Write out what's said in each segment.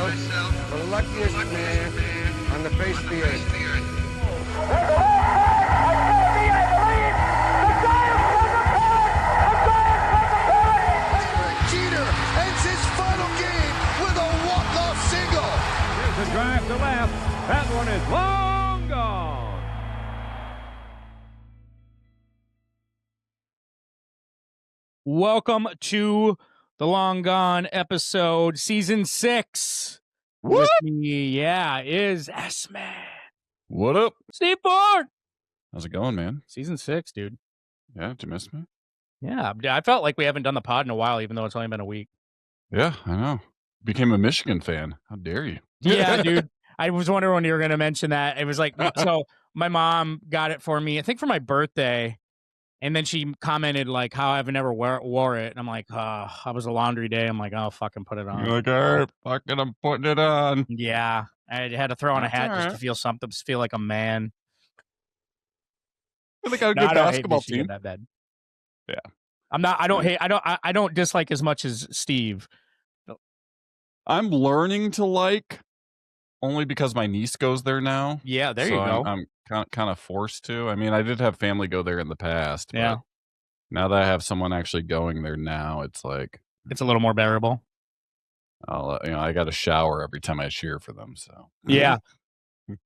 myself the luckiest man on the face of the earth. Jeter ends his final game with a walk-off single. Here's the drive to left. That one is long gone. Welcome to the Long Gone episode, season 6. What? With me, is S-Man. What up? Steve Ford. How's it going, man? Season 6, dude. Yeah, did you miss me? Yeah, I felt like we haven't done the pod in a while, even though it's only been a week. Yeah, I know. Became a Michigan fan. How dare you? Yeah, dude. I was wondering when you were going to mention that. It was like, so my mom got it for me, I think for my birthday. And then she commented like how I've never wore it. And I'm like, I was a laundry day. I'm like, oh, fucking put it on. You're like, all right, fucking, I'm putting it on. Yeah. I had to throw on a hat That's just all to feel something, just feel like a man. They got a No, good I don't hate basketball Michigan team. that bad. Yeah. I don't dislike as much as Steve. I'm learning to like only because my niece goes there now. Yeah, there you So go. I'm kind of forced to. I mean, I did have family go there in the past. Yeah. But now that I have someone actually going there now, it's like It's a little more bearable. I got to shower every time I cheer for them. So Yeah.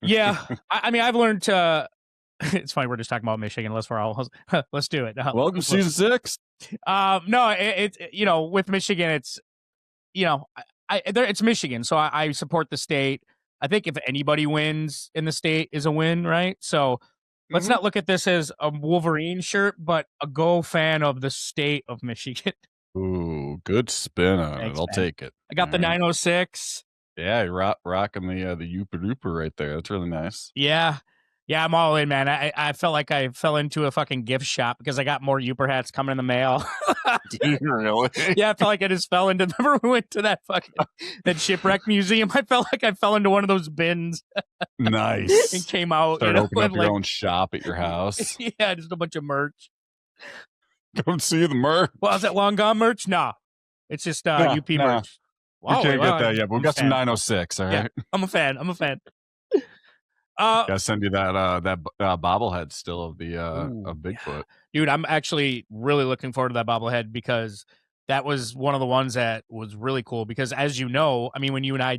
Yeah. I mean, I've learned to. It's funny. We're just talking about Michigan. Let's do it. Welcome to season 6. No, it's with Michigan, it's it's Michigan, so I support the state. I think if anybody wins in the state is a win, right? So let's not look at this as a Wolverine shirt, but a go fan of the state of Michigan. Ooh, good spin on Thanks, it. I'll man. take it. I got the 906. Yeah, you're rocking the Yooper Dooper right there. That's really nice. Yeah, I'm all in, man. I felt like I fell into a fucking gift shop because I got more Yooper hats coming in the mail. Do you really? Yeah, I felt like I just fell into. Remember we went to that shipwreck museum? I felt like I fell into one of those bins. Nice. And came out. Start opening up your own shop at your house. Yeah, just a bunch of merch. Come see the merch. Well, is that Long Gone merch? No, it's just UP merch. We can't get that yet, but we got some 906. All right. Yeah, I'm a fan. Gotta send you that bobblehead still of the of Bigfoot. Yeah. Dude, I'm actually really looking forward to that bobblehead because that was one of the ones that was really cool. Because as you know, I mean, when you and I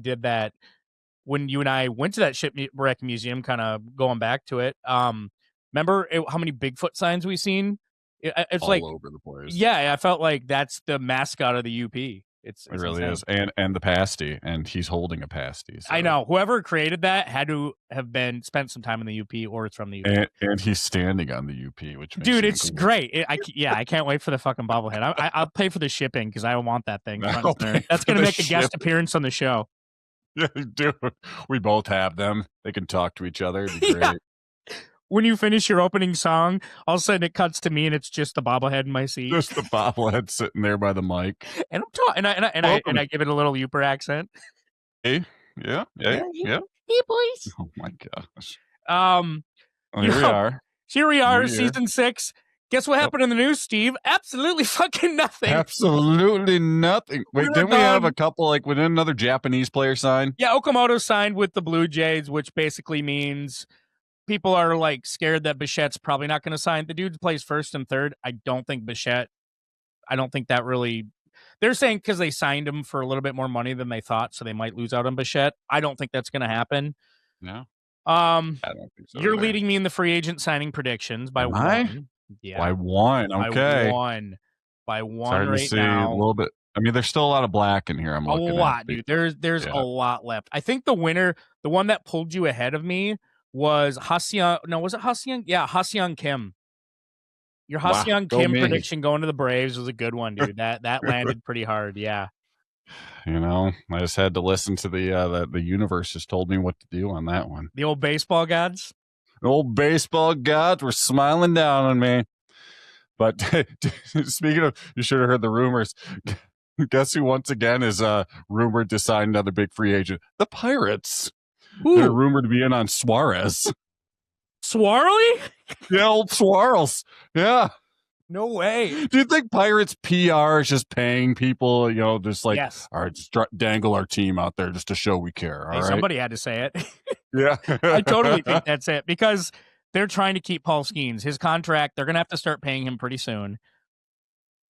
went to that shipwreck museum, kind of going back to it, remember how many Bigfoot signs we seen? It's all like over the place. Yeah, I felt like that's the mascot of the UP. It really insane. is, and the pasty, and he's holding a pasty. So. I know whoever created that had to have spent some time in the UP, or it's from the UP. And he's standing on the UP, which makes dude, it it's cool. great. I can't wait for the fucking bobblehead. I'll pay for the shipping because I want that thing. I'll pay That's for gonna the make a guest appearance on the show. Yeah, dude, we both have them. They can talk to each other. It'd be great. Yeah. When you finish your opening song, all of a sudden it cuts to me and it's just the bobblehead in my seat. Just the bobblehead sitting there by the mic. And I'm talking, and I give it a little Yooper accent. Hey, yeah. Hey, boys. Oh my gosh. Here we are, New season 6. Guess what happened in the news, Steve? Absolutely fucking nothing. Absolutely nothing. Wait, didn't we have a couple, within another Japanese player sign? Yeah, Okamoto signed with the Blue Jays, which basically means people are scared that Bichette's probably not going to sign. The dude plays first and third. I don't think that really. They're saying because they signed him for a little bit more money than they thought, so they might lose out on Bichette. I don't think that's going to happen. No. I don't think so. You're leading me in the free agent signing predictions by one. Yeah. By one. Okay. By one Starting right to see now. a little bit. I mean, there's still a lot of black in here. I'm looking at. A lot, dude. There's a lot left. I think the winner, the one that pulled you ahead of me, was Haseon. No, was it Haseon? Yeah, Haseon Kim. Your Haseon Kim prediction going to the Braves was a good one, dude. That landed pretty hard. Yeah. I just had to listen to the universe just told me what to do on that one. The old baseball gods. The old baseball gods were smiling down on me. But speaking of, you should have heard the rumors. Guess who once again is rumored to sign another big free agent? The Pirates. Ooh. They're rumored to be in on Suarez. Swarley? Yeah, old Swirls. Yeah. No way. Do you think Pirates PR is just paying people, just like, Yes. all right, just dangle our team out there just to show we care, all Hey, right? somebody had to say it. Yeah. I totally think that's it because they're trying to keep Paul Skeens. His contract, they're going to have to start paying him pretty soon.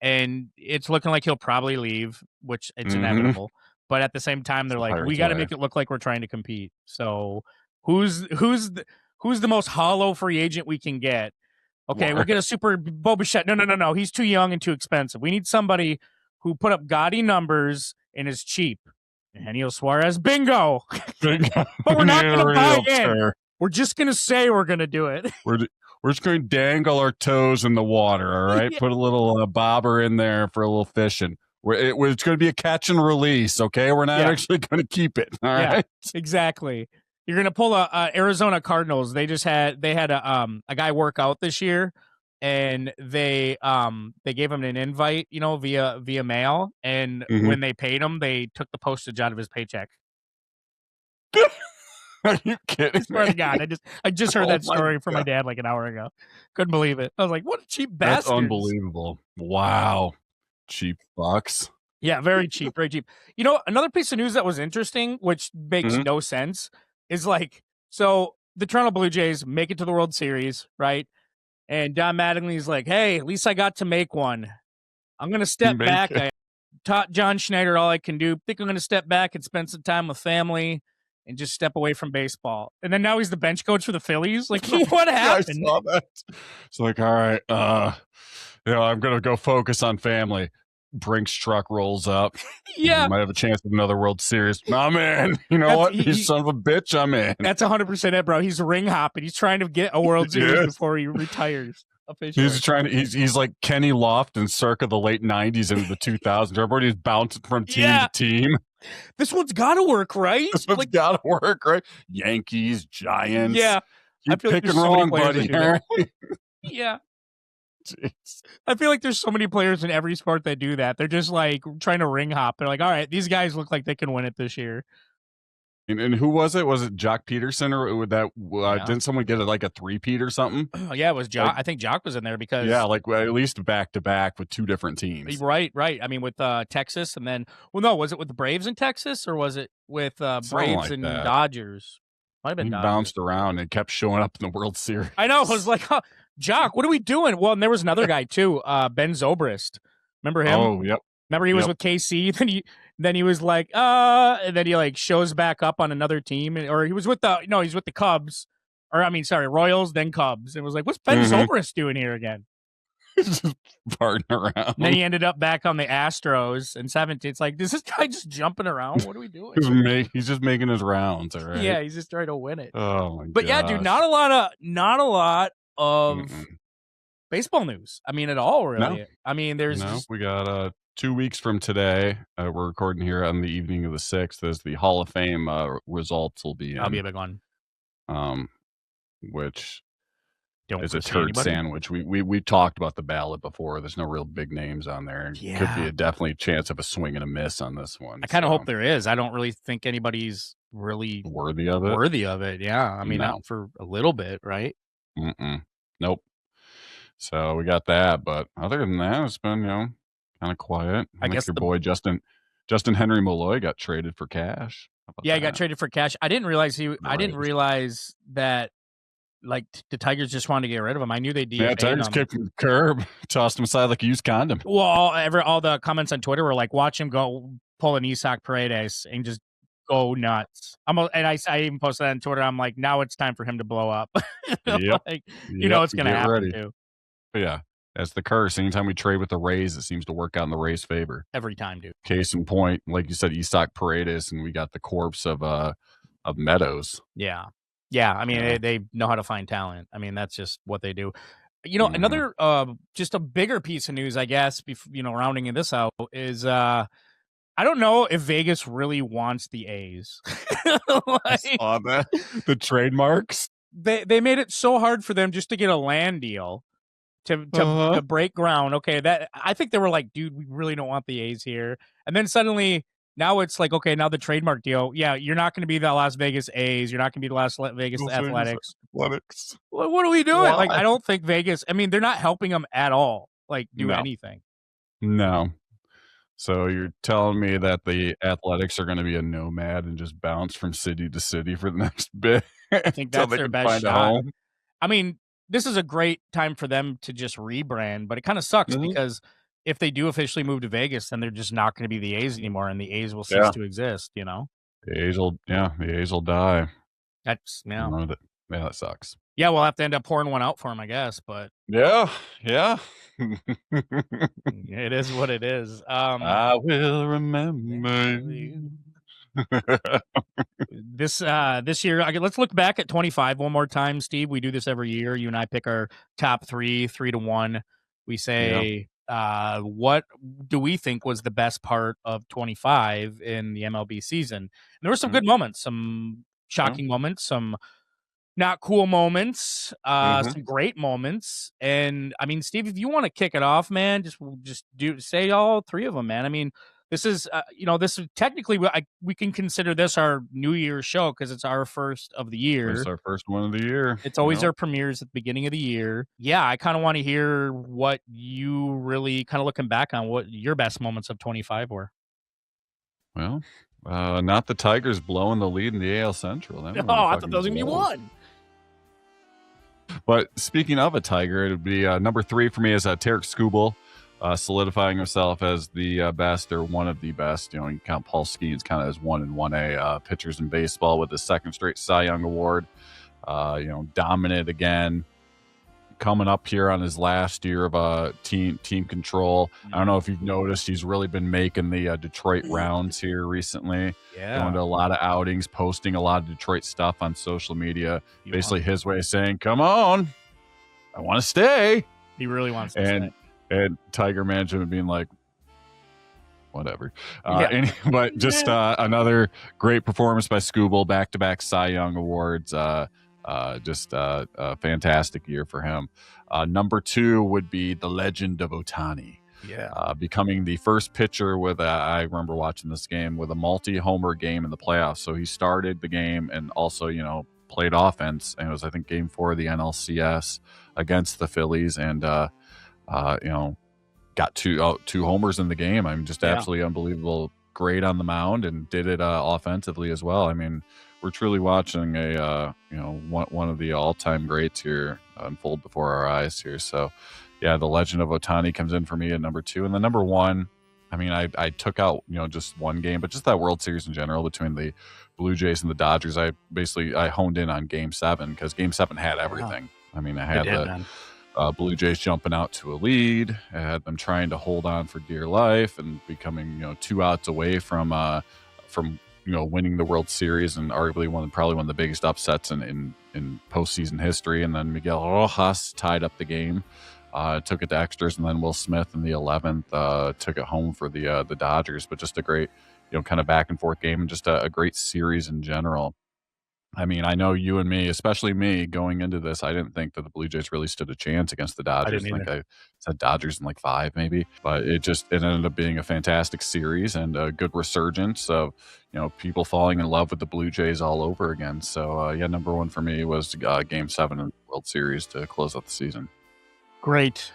And it's looking like he'll probably leave, which it's inevitable. But at the same time, they're like, we got to make it look like we're trying to compete. So who's the most hollow free agent we can get? Okay, we'll get a super Bo Bichette. No. He's too young and too expensive. We need somebody who put up gaudy numbers and is cheap. Eno Sarris, bingo. But we're not going to buy in. We're just going to say we're going to do it. We're just going to dangle our toes in the water, all right? Yeah. Put a little bobber in there for a little fishing. It's going to be a catch and release, okay? We're not actually going to keep it, all right? Exactly. You're going to pull a Arizona Cardinals. They had a guy work out this year, and they gave him an invite, via mail, and when they paid him, they took the postage out of his paycheck. Are you kidding? I swear to God, I just heard that story from my dad like an hour ago. Couldn't believe it. I was like, what a cheap bastard. That's unbelievable. Wow. Cheap bucks. Yeah, very cheap, very cheap. Another piece of news that was interesting, which makes no sense, is so the Toronto Blue Jays make it to the World Series, right? And Don Mattingly's like, hey, at least I got to make one. I'm going to step back. I taught John Schneider all I can do. Think I'm going to step back and spend some time with family and just step away from baseball. And then now he's the bench coach for the Phillies. Like, what happened? I saw that. It's like, all right, I'm going to go focus on family. Brinks truck rolls up. Yeah. Might have a chance at another World Series. Nah, man. You know what? You son of a bitch, I'm in. That's 100% it, bro. He's ring hopping. He's trying to get a World Series before he retires. Officially. He's like Kenny Loft and circa the late 90s into the 2000s. Everybody's bouncing from team to team. This one's got to work, right? This one's got to work, right? Yankees, Giants. Yeah. You're picking wrong, buddy. Yeah. Jeez. I feel like there's so many players in every sport that do that. They're just like trying to ring hop. They're like, all right, these guys look like they can win it this year. And who was it? Was it Jock Peterson or that? Didn't someone get it like a three-peat or something? Yeah, it was Jock. I think Jock was in there because at least back to back with two different teams. Right. I mean, with Texas, and then was it with the Braves in Texas or was it with Braves like and that. Dodgers? Might have been. He Dodgers. Bounced around and kept showing up in the World Series. I know. I was like, Jock, what are we doing? Well, and there was another guy too, Ben Zobrist. Remember him? Oh, yep. Remember he was with KC. Then he was like, and then he shows back up on another team, or he was with he's with the Cubs, Royals, then Cubs. And was like, what's Ben Zobrist doing here again? Just farting around. And then he ended up back on the Astros in 17. It's like, is this guy just jumping around? What are we doing? He's just making his rounds, all right? Yeah, he's just trying to win it. Oh my god! But yeah, dude, not a lot of baseball news. I mean, at all, really. No. I mean, we got 2 weeks from today. We're recording here on the evening of the 6th. As the Hall of Fame results will be in. That'll be a big one. Which Don't is a turd sandwich. We talked about the ballot before. There's no real big names on there. Yeah. Could be a definitely chance of a swing and a miss on this one. I kind of hope there is. I don't really think anybody's really worthy of it. Yeah. I mean, not for a little bit, right? Nope. So we got that, but other than that, it's been kind of quiet. I guess your boy Justin Henry Malloy got traded for cash. Yeah, he got traded for cash. I didn't realize I didn't realize that the Tigers just wanted to get rid of him. I knew they did. Yeah, Tigers kicked him to the curb, tossed him aside like a used condom. Well, all the comments on Twitter were like, "Watch him go pull an Isaac Paredes and just go nuts." I even posted that on Twitter. I'm like, now it's time for him to blow up. Yep. It's going to happen too. But yeah, that's the curse. Anytime we trade with the Rays, it seems to work out in the Rays' favor. Every time, dude. Case in point, like you said, Isaac Paredes, and we got the corpse of Meadows. Yeah. Yeah, I mean, they know how to find talent. I mean, that's just what they do. Another just a bigger piece of news, I guess, rounding this out, is I don't know if Vegas really wants the A's. I saw that. The trademarks. They made it so hard for them just to get a land deal to break ground. Okay, that I think they were like, dude, we really don't want the A's here. And then suddenly now it's like, okay, now the trademark deal. Yeah, you're not going to be the Las Vegas A's. You're not going to be the Las Vegas Athletics. What are we doing? Why? Like, I don't think Vegas. I mean, they're not helping them at all. like do No. anything. No. So you're telling me that the Athletics are gonna be a nomad and just bounce from city to city for the next bit I think until that's they their can best find a shot. home? I mean, this is a great time for them to just rebrand, but it kind of sucks Mhm. because if they do officially move to Vegas, then they're just not going to be the A's anymore, and the A's will cease Yeah. to exist. You know, The A's will die. that's You yeah, know that yeah, that sucks. yeah. We'll have to end up pouring one out for them, I guess, but Yeah, yeah. it is what it is. I will remember you. This year, let's look back at 25 one more time, Steve. We do this every year. You and I pick our top 3 to 1. We Yeah. say, what do we think was the best part of 25 in the MLB season? And there were some Mhm. good moments, some shocking moments, some not cool moments, Mhm. some great moments. And I mean, Steve, if you want to kick it off, man, just say all 3 of them, man. I mean, this is this is technically we can consider this our New Year's show because it's our first of the It's year. our first one of the year. It's always Yep. our premieres at the beginning of the year. Yeah, I kind of want to hear what you really kind of looking back on what your best moments of 25 were. Well, not the Tigers blowing the lead in the AL Central. That Oh, one I thought fucking that was gonna be blows. one. But speaking of a Tiger, it would be number 3 for me is Tarek Skubal, solidifying himself as the best or one of the best. You know, you count Paul Skeens kind of as 1 and 1A pitchers in baseball with his second straight Cy Young Award. Dominant again. Coming up here on his last year of team control. I don't know if you've noticed, he's really been making the Detroit rounds here recently. Yeah. Going to a lot of outings, posting a lot of Detroit stuff on social media. Basically his way of saying, come on, I want to stay. He really wants to stay. And Tiger management being like, whatever. Yeah. But just another great performance by Skubal, back-to-back Cy Young Awards. Just a fantastic year for him. Number 2 would be the legend of Ohtani. Yeah. Becoming the first pitcher with I remember watching this game with a multi-homer game in the playoffs. So he started the game and also, played offense. And it was, I think, game 4 of the NLCS against the Phillies. And, got two homers in the game. I mean, just absolutely unbelievable. Great on the mound and did it offensively as well. I mean, we're truly watching a one of the all-time greats here unfold before our eyes here. So yeah, the legend of Ohtani comes in for me at number 2. And the number 1, I mean, I took out just one game, but just that World Series in general between the Blue Jays and the Dodgers. I honed in on Game 7 because Game 7 had everything. I mean, I had the Blue Jays jumping out to a lead. I had them trying to hold on for dear life and becoming 2 outs away from winning the World Series and arguably probably one of the biggest upsets in postseason history. And then Miguel Rojas tied up the game, took it to extras, and then Will Smith in the 11th took it home for the Dodgers. But just a great kind of back and forth game and just a great series in general. I mean, I know you and me, especially me, going into this, I didn't think that the Blue Jays really stood a chance against the Dodgers. I think I said Dodgers in like 5 maybe, but it ended up being a fantastic series and a good resurgence of, people falling in love with the Blue Jays all over again. So, number 1 for me was Game 7 in the World Series to close out the season. Great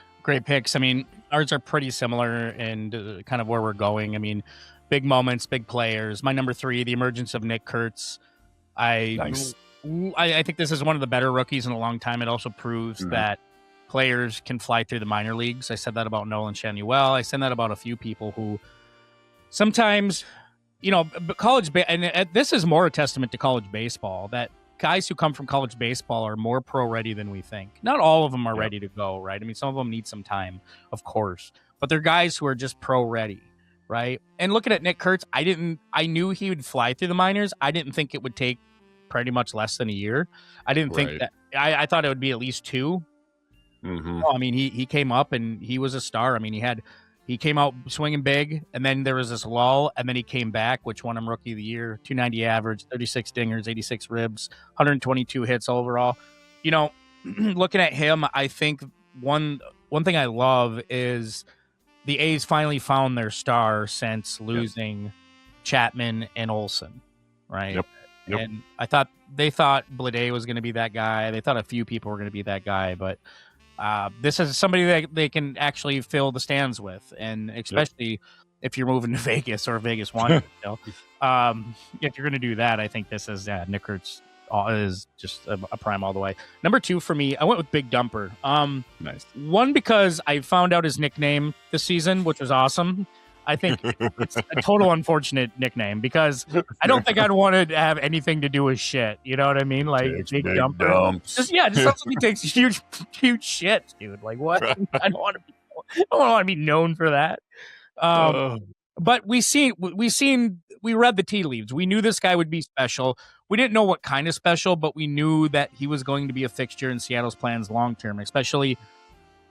picks. I mean, ours are pretty similar and kind of where we're going. I mean, big moments, big players. My number 3, the emergence of Nick Kurtz. Nice. I think this is one of the better rookies in a long time. It also proves that players can fly through the minor leagues. I said that about Nolan Shanuel. I said that about a few people who sometimes, this is more a testament to college baseball, that guys who come from college baseball are more pro ready than we think. Not all of them are ready to go, right? I mean, some of them need some time, of course, but they're guys who are just pro ready. Right. And looking at Nick Kurtz, I knew he would fly through the minors. I didn't think it would take pretty much less than a year. I didn't think that. I thought it would be at least 2. Mm-hmm. Oh, I mean, he came up and he was a star. I mean, he came out swinging big, and then there was this lull, and then he came back, which won him Rookie of the Year, 290 average, 36 dingers, 86 ribs, 122 hits overall. Looking at him, I think one thing I love is the A's finally found their star since losing Chapman and Olsen, right? Yep. And they thought Blade was going to be that guy. They thought a few people were going to be that guy, but This is somebody that they can actually fill the stands with, and especially if you're moving to Vegas or Vegas wants you know. If you're going to do that, I think this is Nick Kurtz is just a prime all the way. Number 2 for me, I went with Big Dumper. Nice. One, because I found out his nickname this season, which was awesome. I think it's a total unfortunate nickname because I don't think I'd want to have anything to do with shit. You know what I mean? Like Big Dumper. Dumps. Just sounds like he takes huge shits, dude. Like what? I don't want to be known for that. But we read the tea leaves. We knew this guy would be special. We didn't know what kind of special, but we knew that he was going to be a fixture in Seattle's plans long term, especially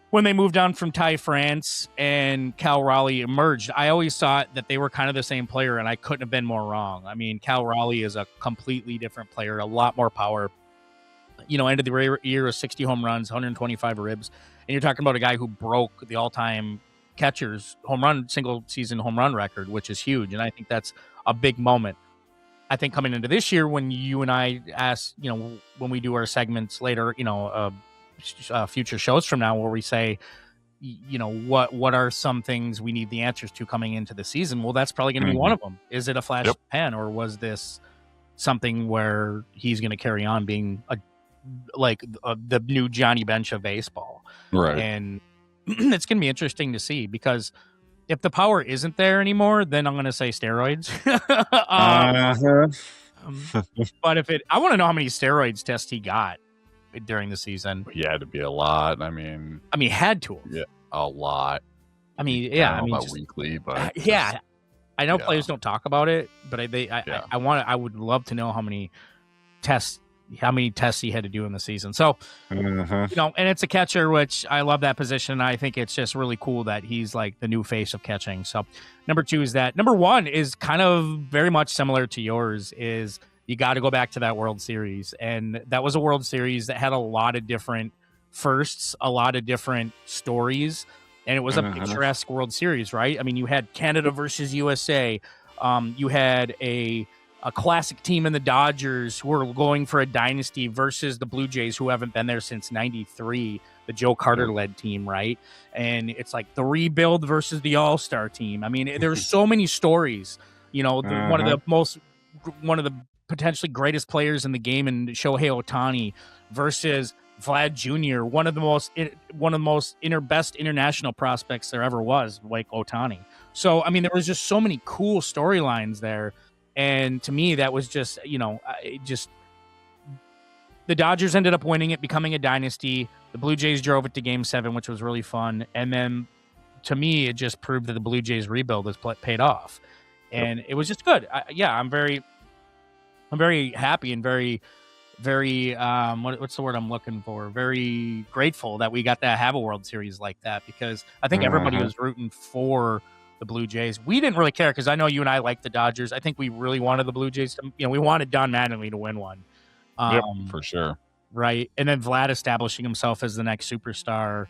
when they moved on from Ty France and Cal Raleigh emerged. I always thought that they were kind of the same player, and I couldn't have been more wrong. I mean, Cal Raleigh is a completely different player, a lot more power. You know, ended the year with 60 home runs, 125 ribs, and you're talking about a guy who broke the all-time catcher's single season home run record, which is huge, and I think that's a big moment. I think coming into this year, when you and I ask, you know, when we do our segments later, you know, future shows from now, where we say, you know, what are some things we need the answers to coming into the season? Well, that's probably going to be one of them. Is it a flash in the pan, or was this something where he's going to carry on being the new Johnny Bench of baseball? Right. And it's going to be interesting to see, because if the power isn't there anymore, then I'm going to say steroids. But I want to know how many steroids tests he got during the season. He had to be a lot. I mean, had to. Yeah, a lot. I mean, yeah. I don't know about weekly, but I know players don't talk about it, but I would love to know how many tests he had to do in the season. So, you know, and it's a catcher, which I love that position. I think it's just really cool that he's like the new face of catching. So number 2 is that. Number 1 is kind of very much similar to yours, is you got to go back to that World Series. And that was a World Series that had a lot of different firsts, a lot of different stories. And it was a picturesque World Series, right? I mean, you had Canada versus USA. You had a classic team in the Dodgers who are going for a dynasty versus the Blue Jays, who haven't been there since '93, the Joe Carter-led team, right? And it's like the rebuild versus the All-Star team. I mean, there's so many stories. You know, one of the potentially greatest players in the game, in Shohei Ohtani, versus Vlad Jr., one of the most best international prospects there ever was, like Ohtani. So, I mean, there was just so many cool storylines there. And to me, that was just, you know, the Dodgers ended up winning it, becoming a dynasty. The Blue Jays drove it to Game 7, which was really fun. And then, to me, it just proved that the Blue Jays rebuild has paid off. And it was just good. I'm very happy and very, what's the word I'm looking for? Very grateful that we got to have a World Series like that, because I think everybody was rooting for the Blue Jays. We didn't really care, because I know you and I like the Dodgers. I think we really wanted the Blue Jays to, you know, we wanted Don Mattingly to win one. For sure. Right. And then Vlad establishing himself as the next superstar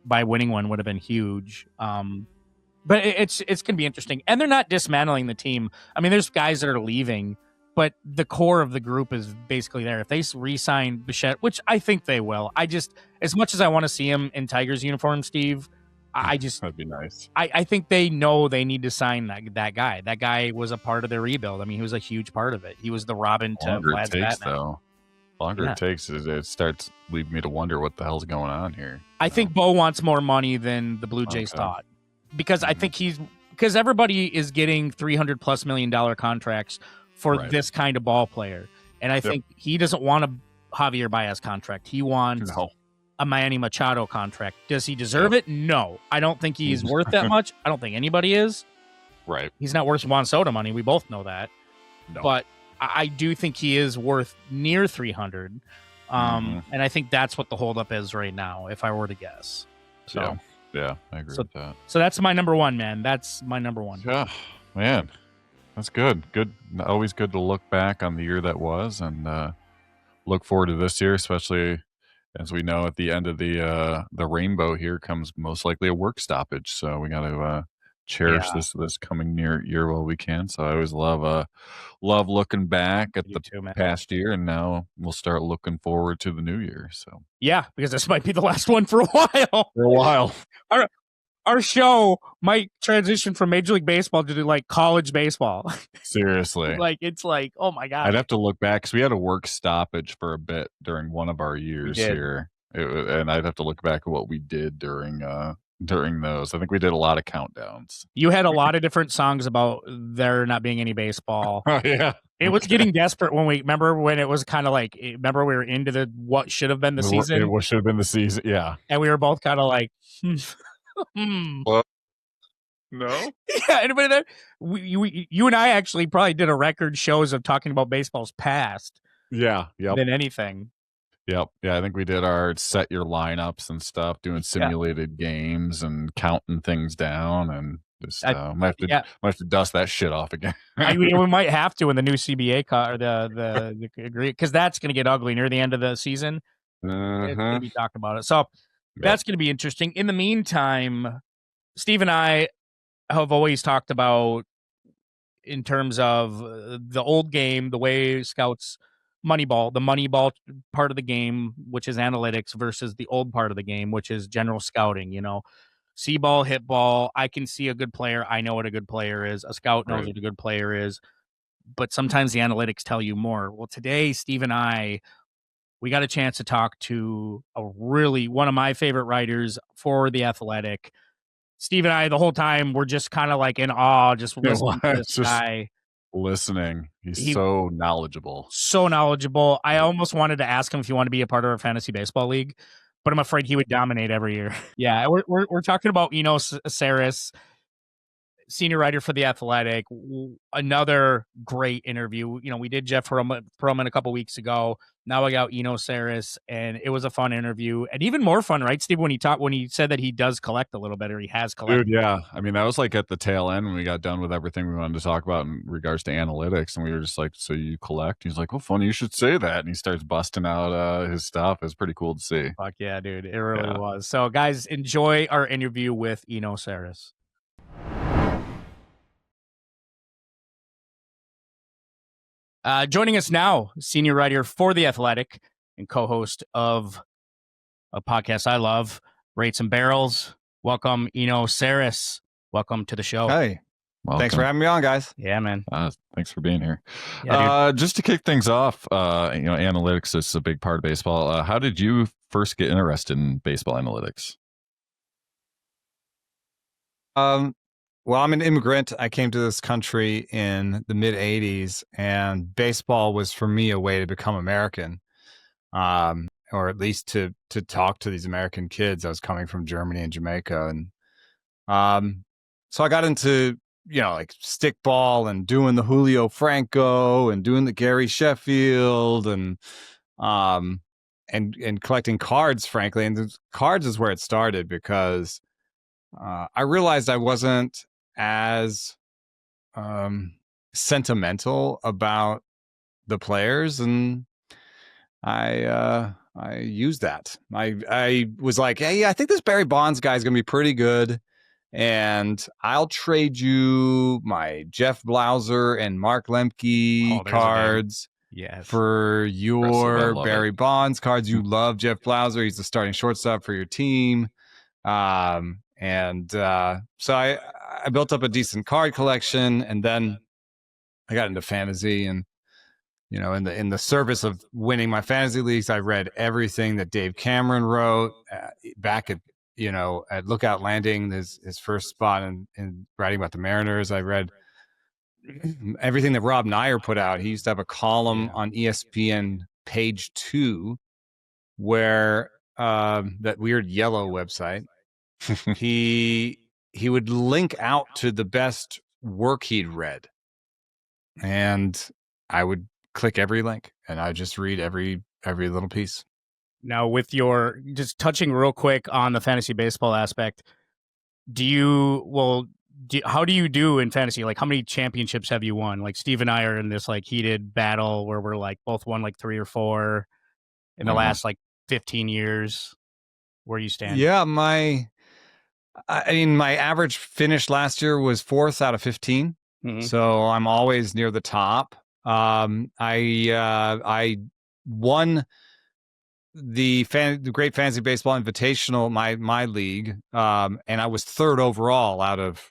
by winning one would have been huge. But it's going to be interesting. And they're not dismantling the team. I mean, there's guys that are leaving, but the core of the group is basically there. If they re-sign Bichette, which I think they will, as much as I want to see him in Tigers uniform, Steve, that'd be nice. I think they know they need to sign that guy. That guy was a part of their rebuild. I mean, he was a huge part of it. He was the Robin to Vlad's Batman. Longer it takes, it starts leaving me to wonder what the hell's going on here. I think Bo wants more money than the Blue Jays thought, because I think because everybody is getting $300+ million contracts for this kind of ball player, and I think he doesn't want a Javier Baez contract. He wants a Manny Machado contract. Does he deserve it? No, I don't think he's worth that much. I don't think anybody is. Right. He's not worth Juan Soto money. We both know that. No. But I do think he is worth near 300. And I think that's what the holdup is right now, if I were to guess. So yeah, I agree with that. So that's my number 1, man. That's my number 1. Yeah, man. That's good. Good. Always good to look back on the year that was, and look forward to this year, especially as we know at the end of the rainbow here comes most likely a work stoppage. So we got to cherish this coming year while we can. So I always love looking back at the past year, and now we'll start looking forward to the new year. So yeah, because this might be the last one for a while. For a while. Our show might transition from Major League Baseball to like college baseball. Seriously. It's like, oh my God. I'd have to look back because we had a work stoppage for a bit during one of our years here. And I'd have to look back at what we did during those. I think we did a lot of countdowns. You had a lot of different songs about there not being any baseball. Oh, yeah. It was getting desperate when it was kind of like, remember we were into what should have been the season? What should have been the season, yeah. And we were both kind of like, What? No? Yeah, anybody there? You and I actually probably did a record shows of talking about baseball's past. Yeah, yep. Than anything. Yep. Yeah, I think we did our set your lineups and stuff, doing simulated games and counting things down, and just might have to dust that shit off again. We might have to in the new CBA or the agree, because that's going to get ugly near the end of the season. It's going to be talking about it, so that's going to be interesting. In the meantime, Steve and I have always talked about, in terms of the old game, the way scouts the Moneyball part of the game, which is analytics, versus the old part of the game, which is general scouting. See ball, hit ball. I can see a good player. I know what a good player is. A scout knows what a good player is. But sometimes the analytics tell you more. Well, today, Steve and I, we got a chance to talk to one of my favorite writers for The Athletic. Steve and I, the whole time, we're just kind of like in awe, just listening to this guy. Listening. He's so knowledgeable. So knowledgeable. I almost wanted to ask him if he wanted to be a part of our fantasy baseball league, but I'm afraid he would dominate every year. Yeah, we're talking about Eno Sarris, senior writer for The Athletic. Another great interview. We did Jeff Perlman a couple weeks ago. Now I got Eno Sarris, and it was a fun interview, and even more fun, right, Steve? When he said that he does collect a little bit, or he has collected. Dude, yeah. I mean, that was like at the tail end when we got done with everything we wanted to talk about in regards to analytics, and we were just like, "So you collect?" He's like, "Well, funny you should say that," and he starts busting out his stuff. It's pretty cool to see. Fuck yeah, dude! It really was. So, guys, enjoy our interview with Eno Sarris. Joining us now, senior writer for The Athletic and co-host of a podcast I love, Rates and Barrels. Welcome, Eno Sarris. Welcome to the show. Hey, thanks for having me on, guys. Yeah, man. Thanks for being here. Yeah, just to kick things off, analytics is a big part of baseball. How did you first get interested in baseball analytics? Well, I'm an immigrant. I came to this country in the mid 80s, and baseball was for me a way to become American, or at least to talk to these American kids. I was coming from Germany and Jamaica. And so I got into, like stickball and doing the Julio Franco and doing the Gary Sheffield and collecting cards, frankly. And the cards is where it started, because I realized I wasn't as sentimental about the players, and I used that. I was like, hey, I think this Barry Bonds guy is gonna be pretty good, and I'll trade you my Jeff Blauser and Mark Lemke cards for your Barry Bonds cards. You love Jeff Blauser. He's the starting shortstop for your team. So I built up a decent card collection, and then I got into fantasy, and in the service of winning my fantasy leagues, I read everything that Dave Cameron wrote back at Lookout Landing, his first spot in writing about the Mariners. I read everything that Rob Nyer put out. He used to have a column on ESPN Page 2 where that weird yellow website, he would link out to the best work he'd read, and I would click every link, and I just read every little piece. Now, with your just touching real quick on the fantasy baseball aspect, how do you do in fantasy? Like, how many championships have you won? Like, Steve and I are in this like heated battle where we're like both won like 3 or 4 in the last like 15 years. Where you stand? Yeah, I mean, my average finish last year was 4th out of 15. So I'm always near the top. I won the Great Fantasy Baseball Invitational, my league, and I was 3rd overall out of,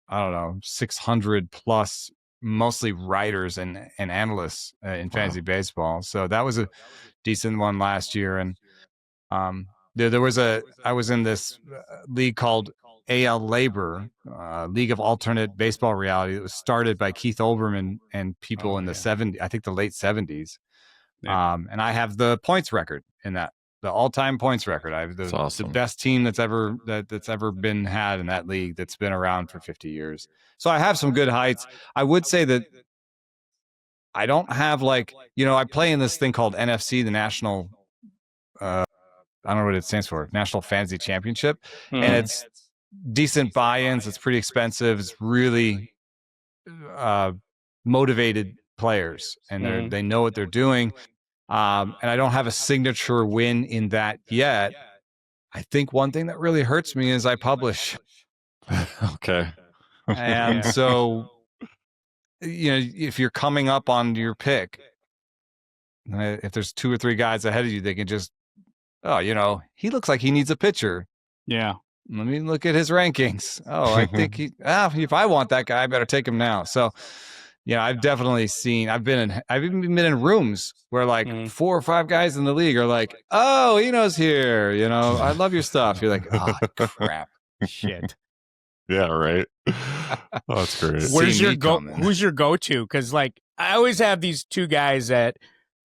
I don't know, 600 plus, mostly writers and analysts in fantasy baseball. So that was a decent one last year. And I was in this league called AL Labor, League of Alternate Baseball Reality. It was started by Keith Olbermann and people in the 70s, I think the late 70s. And I have the points record in that, the all-time points record. I have the best team that's ever been had in that league, that's been around for 50 years. So I have some good heights. I would say that I don't have, like, I play in this thing called NFC, the National, I don't know what it stands for, National Fantasy Championship. And it's decent buy-ins. It's pretty expensive. It's really motivated players, and they know what they're doing. And I don't have a signature win in that yet. I think one thing that really hurts me is I publish. Okay. And so, if you're coming up on your pick, if there's 2 or 3 guys ahead of you, they can just, he looks like he needs a pitcher. Yeah. Let me look at his rankings. Oh, I think if I want that guy, I better take him now. So, I've definitely seen, I've even been in rooms where like 4 or 5 guys in the league are like, oh, Eno's here. I love your stuff. You're like, oh, crap. Shit. Yeah, right. Oh, that's great. Who's your go-to? Because, like, I always have these 2 guys that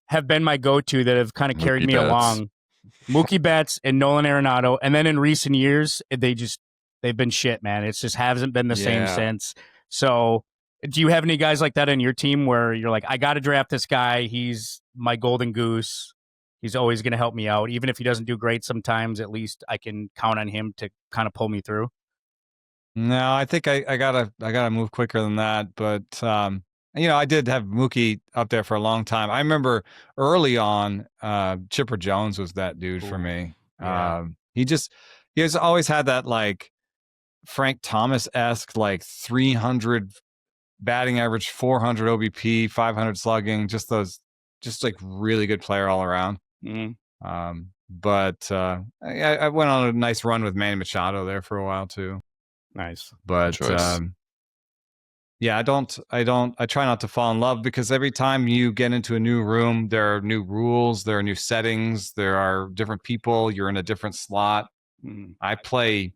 have been my go-to that have kind of carried me along. Mookie Betts and Nolan Arenado. And then in recent years, they've been shit, man. It just hasn't been the same since. So do you have any guys like that in your team where you're like, I got to draft this guy. He's my golden goose. He's always going to help me out. Even if he doesn't do great sometimes, at least I can count on him to kind of pull me through. No, I think I gotta move quicker than that. But I did have Mookie up there for a long time. I remember early on, Chipper Jones was that dude for me. Yeah. He has always had that, like, Frank Thomas-esque, like, 300 batting average, 400 OBP, 500 slugging, just like really good player all around. But I went on a nice run with Manny Machado there for a while too. Nice. But I try not to fall in love, because every time you get into a new room, there are new rules, there are new settings, there are different people, you're in a different slot. I play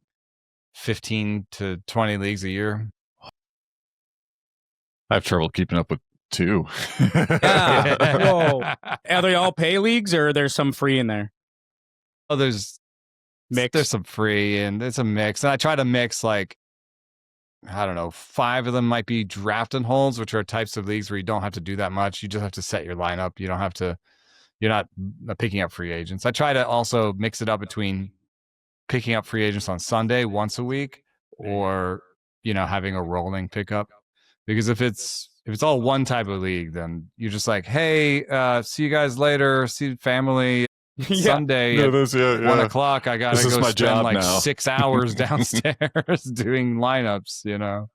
15 to 20 leagues a year. I have trouble keeping up with 2. Yeah. Whoa. Are they all pay leagues, or there's some free in there? Oh, there's some free, and it's a mix. And I try to mix, like, I don't know, 5 of them might be draft and holds, which are types of leagues where you don't have to do that much. You just have to set your lineup. You don't have to, you're not picking up free agents. I try to also mix it up between picking up free agents on Sunday once a week, or, having a rolling pickup. Because if it's all one type of league, then you're just like, hey, see you guys later. See family. Sunday at 1 o'clock. I gotta go spend like 6 hours downstairs doing lineups.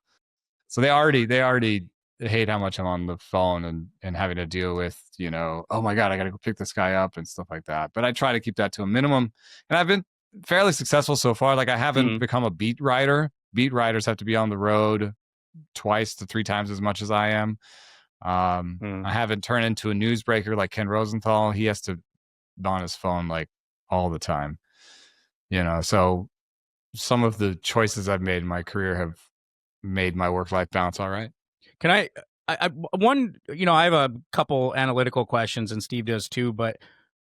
So they already hate how much I'm on the phone and having to deal with, oh my God, I gotta go pick this guy up and stuff like that. But I try to keep that to a minimum, and I've been fairly successful so far. Like, I haven't become a beat writer. Beat writers have to be on the road 2 to 3 times as much as I am. I haven't turned into a newsbreaker like Ken Rosenthal. He has to on his phone like all the time. So some of the choices I've made in my career have made my work-life balance all right. Can I have a couple analytical questions, and Steve does too, but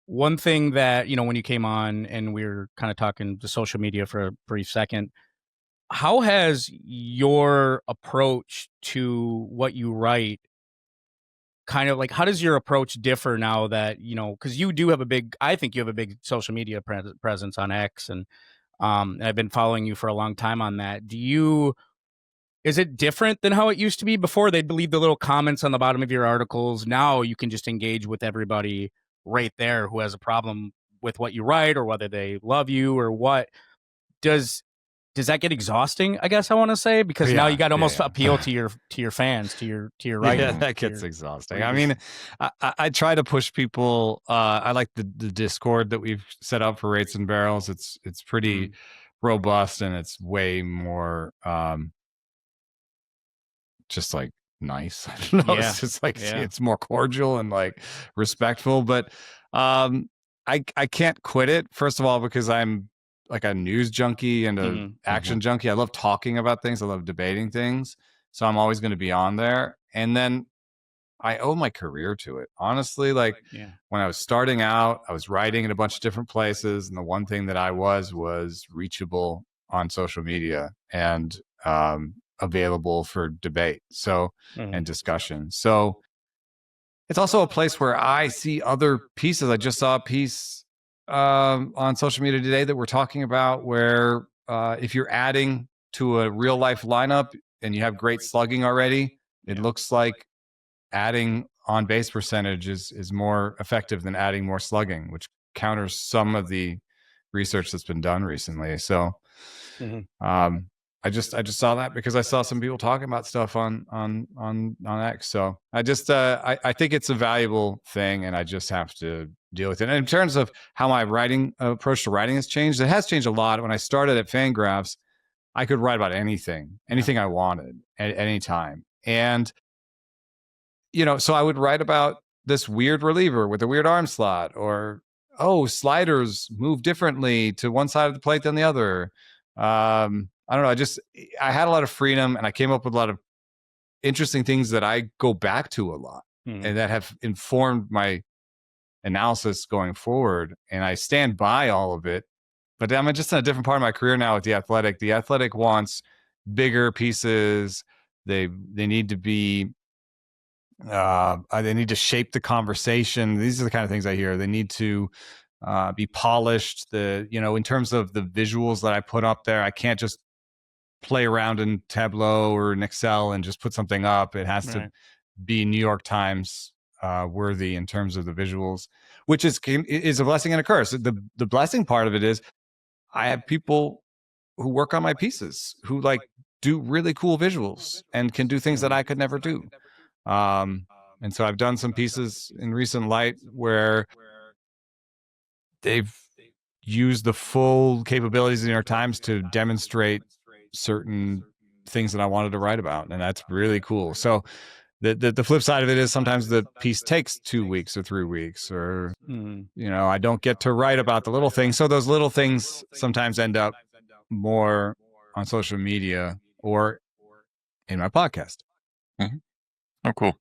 one thing that, when you came on and we were kind of talking to social media for a brief second, how has your approach to what you write kind of, like, how does your approach differ now that, because you do have I think you have a big social media presence on X, and I've been following you for a long time on that. Is it different than how it used to be before? They'd leave the little comments on the bottom of your articles. Now you can just engage with everybody right there who has a problem with what you write, or whether they love you or what. Does does that get exhausting? I guess I want to say, because now you got to almost yeah. appeal to your fans, to your writing. Yeah, that gets exhausting. I mean, I try to push people. I like the Discord that we've set up for Rates and Barrels. It's pretty robust, and it's way more just like nice. I don't know. Yeah. It's just like it's more cordial and like respectful. But I can't quit it. First of all, because I'm like a news junkie and a action junkie. I love talking about things. I love debating things. So I'm always going to be on there. And then I owe my career to it. Honestly, like when I was starting out, I was writing in a bunch of different places. And the one thing that I was reachable on social media and available for debate. So, and discussion. So it's also a place where I see other pieces. I just saw a piece on social media today that we're talking about where if you're adding to a real life lineup and you have great slugging already, it looks like adding on base percentage is more effective than adding more slugging, which counters some of the research that's been done recently. So I just saw that because I saw some people talking about stuff on X. So I just I think it's a valuable thing, and I just have to deal with it. And in terms of how my writing approach to writing has changed, it has changed a lot. When I started at Fangraphs, I could write about anything I wanted at any time, and so I would write about this weird reliever with a weird arm slot, or sliders move differently to one side of the plate than the other. I don't know. I had a lot of freedom, and I came up with a lot of interesting things that I go back to a lot and that have informed my analysis going forward. And I stand by all of it, but I'm just in a different part of my career now with The Athletic. The Athletic wants bigger pieces. They need to be, they need to shape the conversation. These are the kind of things I hear. They need to be polished. In terms of the visuals that I put up there, I can't just play around in Tableau or in Excel and just put something up. It has to be New York Times worthy in terms of the visuals, which is a blessing and a curse. The blessing part of it is I have people who work on my pieces who like do really cool visuals and can do things that I could never do. And so I've done some pieces in recent light where they've used the full capabilities of the New York Times to demonstrate certain things that I wanted to write about. And that's really cool. So the flip side of it is sometimes the piece takes 2 weeks or 3 weeks, or, I don't get to write about the little things. So those little things sometimes end up more on social media or in my podcast. Oh, cool.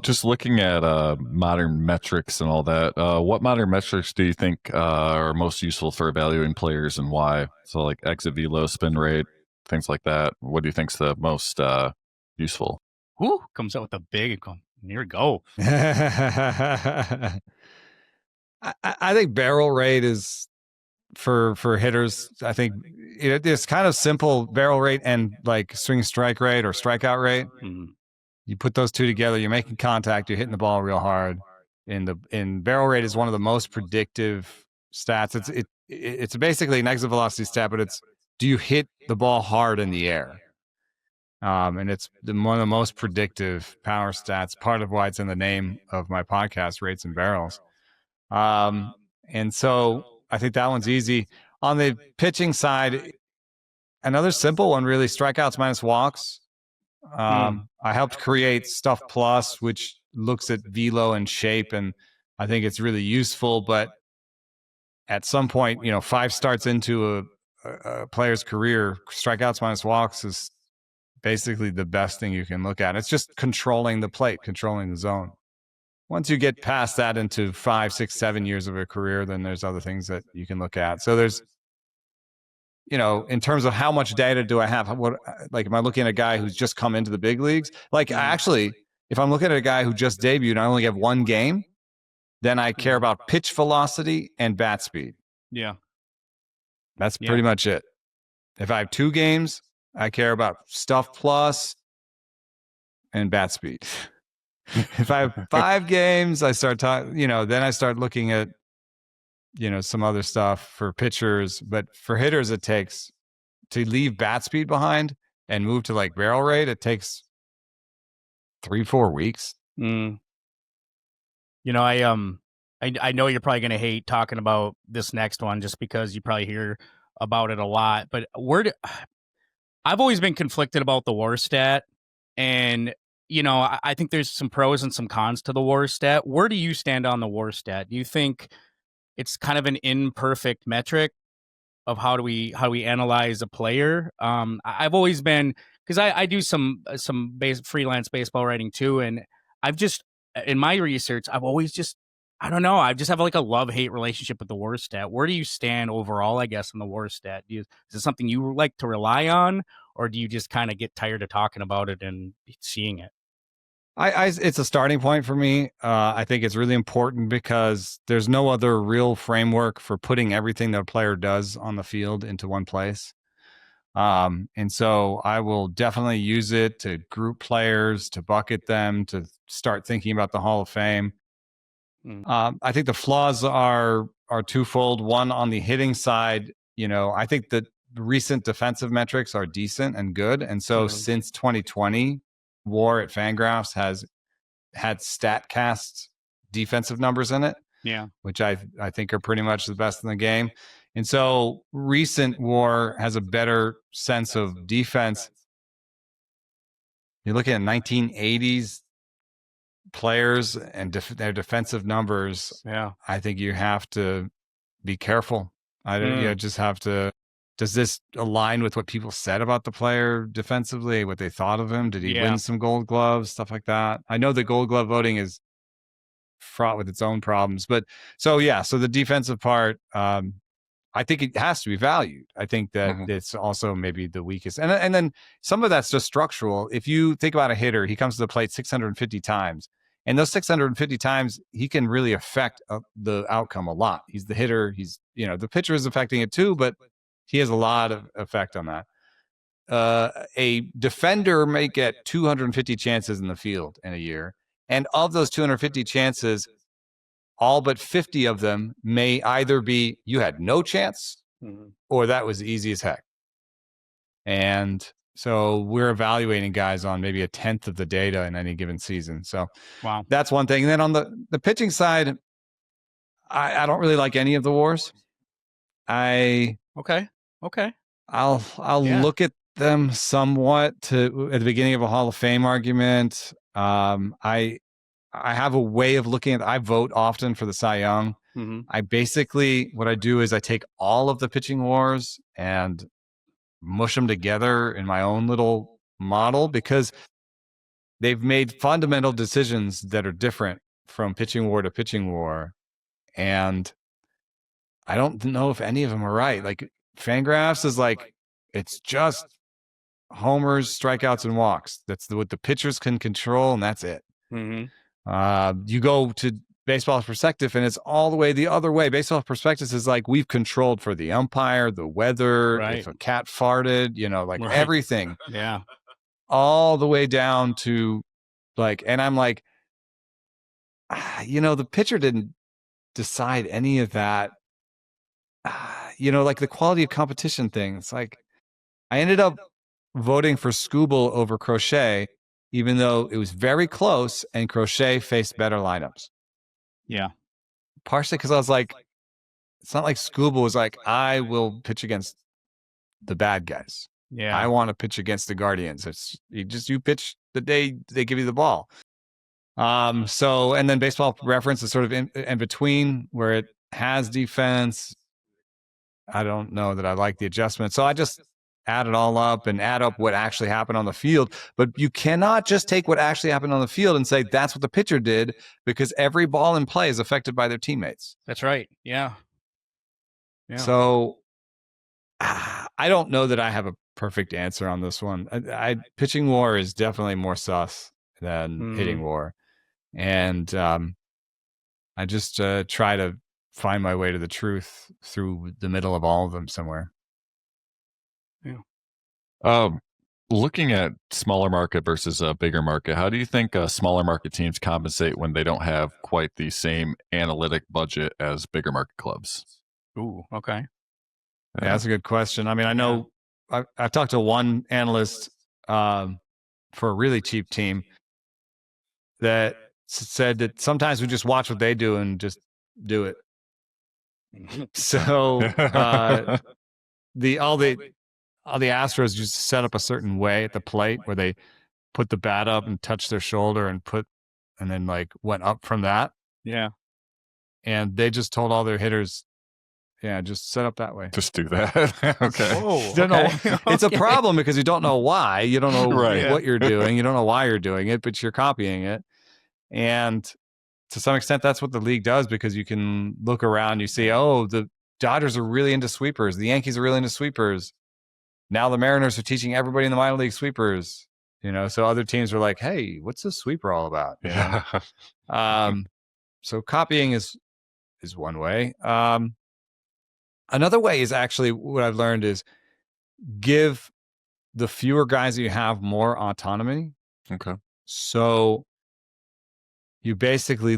Just looking at modern metrics and all that, what modern metrics do you think are most useful for evaluating players, and why? So like exit velo, spin rate, things like that. What do you think's the most useful? Who comes out with a big near go? I think barrel rate is for hitters. I think it's kind of simple. Barrel rate and like swing strike rate or strikeout rate. You put those two together, you're making contact, you're hitting the ball real hard. In barrel rate is one of the most predictive stats. It's basically an exit velocity stat, but it's, do you hit the ball hard in the air? And it's one of the most predictive power stats, part of why it's in the name of my podcast, Rates and Barrels. And so I think that one's easy. On the pitching side, another simple one, really, strikeouts minus walks. I helped create Stuff Plus, which looks at velo and shape, and I think it's really useful. But at some point, 5 starts into a player's career, strikeouts minus walks is basically the best thing you can look at. It's just controlling the plate, controlling the zone. Once you get past that into 5, 6, 7 years of a career, then there's other things that you can look at. So there's, in terms of how much data do I have? Am I looking at a guy who's just come into the big leagues? Actually, if I'm looking at a guy who just debuted and I only have 1 game, then I care about pitch velocity and bat speed. Yeah. That's pretty much it. If I have 2 games, I care about Stuff Plus and bat speed. If I have 5 games, I start talking, then I start looking at, some other stuff for pitchers. But for hitters, it takes to leave bat speed behind and move to like barrel rate, it takes 3-4 weeks. You know, I know you're probably going to hate talking about this next one just because you probably hear about it a lot, but I've always been conflicted about the WAR stat, and you know, I think there's some pros and some cons to the WAR stat. Where do you stand on the WAR stat? Do you think it's kind of an imperfect metric of how do we analyze a player? I've always been, because I do some freelance baseball writing too, and I've just, in my research, I've always just, I don't know, I just have like a love-hate relationship with the WAR stat. Where do you stand overall, I guess, on the WAR stat? Is it something you like to rely on, or do you just kind of get tired of talking about it and seeing it? It's a starting point for me. I think it's really important because there's no other real framework for putting everything that a player does on the field into one place. And so I will definitely use it to group players, to bucket them, to start thinking about the Hall of Fame. I think the flaws are twofold. One, on the hitting side, you know, I think that recent defensive metrics are decent and good. And so since 2020, WAR at Fangraphs has had StatCast defensive numbers in it. Yeah. Which I think are pretty much the best in the game. And so recent WAR has a better sense of defense. You're looking at 1980s players and their defensive numbers. Yeah. I think you have to be careful. You just have to. Does this align with what people said about the player defensively, what they thought of him? Did he win some Gold Gloves, stuff like that? I know the Gold Glove voting is fraught with its own problems, but so the defensive part, I think it has to be valued. I think that it's also maybe the weakest. And then some of that's just structural. If you think about a hitter, he comes to the plate 650 times. And those 650 times, he can really affect the outcome a lot. He's the hitter. He's, you know, the pitcher is affecting it too, but he has a lot of effect on that. A defender may get 250 chances in the field in a year. And of those 250 chances, all but 50 of them may either be you had no chance or that was easy as heck. And so we're evaluating guys on maybe 1/10 of the data in any given season. So that's one thing. And then on the pitching side, I don't really like any of the WARs. Okay. I'll look at them somewhat at the beginning of a Hall of Fame argument. I have a way of looking at. I vote often for the Cy Young. I basically, what I do is I take all of the pitching WARs and mush them together in my own little model because they've made fundamental decisions that are different from pitching WAR to pitching WAR, and I don't know if any of them are right. Like Fangraphs is like, it's just homers, strikeouts, and walks. That's what the pitchers can control, and that's it. You go to Baseball Prospectus, and it's all the way the other way. Baseball Prospectus is like, we've controlled for the umpire, the weather, if a cat farted, you know, like everything. Yeah. All the way down to like, and I'm like, you know, the pitcher didn't decide any of that. You know, like the quality of competition thing. It's like, I ended up voting for Skubal over Crochet, even though it was very close and Crochet faced better lineups. Yeah. Partially because I was like, it's not like Skubal was like, I will pitch against the bad guys. Yeah. I want to pitch against the Guardians. It's you pitch the day they give you the ball. So, and then Baseball Reference is sort of in between where it has defense. I don't know that I like the adjustment. So I just add it all up and add up what actually happened on the field. But you cannot just take what actually happened on the field and say that's what the pitcher did, because every ball in play is affected by their teammates. That's right. Yeah. So I don't know that I have a perfect answer on this one. Pitching WAR is definitely more sus than hitting WAR. And I just try to find my way to the truth through the middle of all of them somewhere. Looking at smaller market versus a bigger market, how do you think smaller market teams compensate when they don't have quite the same analytic budget as bigger market clubs? Ooh, okay. Yeah, that's a good question. I mean, I know I've talked to one analyst for a really cheap team that said that sometimes we just watch what they do and just do it. So all the Astros just set up a certain way at the plate where they put the bat up and touch their shoulder and then like went up from that. Yeah. And they just told all their hitters, yeah, just set up that way. Just do that. Okay. Oh, Don't know. okay. It's a problem because you don't know why. You don't know Right. what you're doing. You don't know why you're doing it, but you're copying it. And to some extent, that's what the league does, because you can look around, you see, oh, the Dodgers are really into sweepers. The Yankees are really into sweepers. Now the Mariners are teaching everybody in the minor league sweepers. So other teams are like, hey, what's this sweeper all about? Yeah. So copying is one way. Another way is actually what I've learned is give the fewer guys that you have more autonomy. Okay. So you basically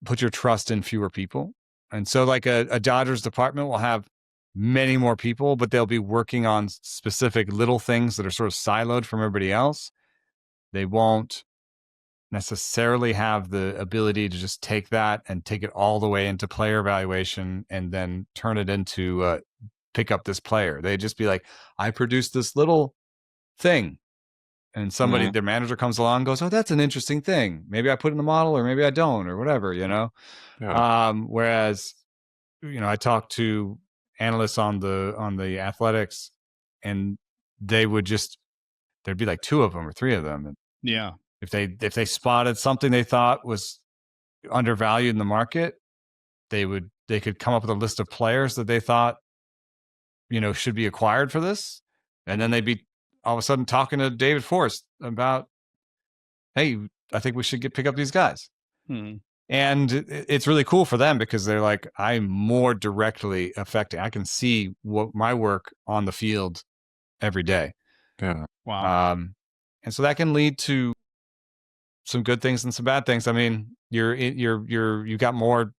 put your trust in fewer people. And so like a Dodgers department will have many more people, but they'll be working on specific little things that are sort of siloed from everybody else. They won't necessarily have the ability to just take that and take it all the way into player evaluation and then turn it into pick up this player. They'd just be like, I produced this little thing. And somebody, their manager comes along and goes, oh, that's an interesting thing. Maybe I put in the model or maybe I don't or whatever, Yeah. Whereas, I talked to analysts on the Athletics, and there'd be like 2 of them or 3 of them. And Yeah. if they spotted something they thought was undervalued in the market, they could come up with a list of players that they thought, should be acquired for this. And then they'd be all of a sudden talking to David Forst about, hey, I think we should pick up these guys. And it's really cool for them because they're like, I'm more directly affecting. I can see what my work on the field every day. Yeah. Wow. And so that can lead to some good things and some bad things. I mean, you got more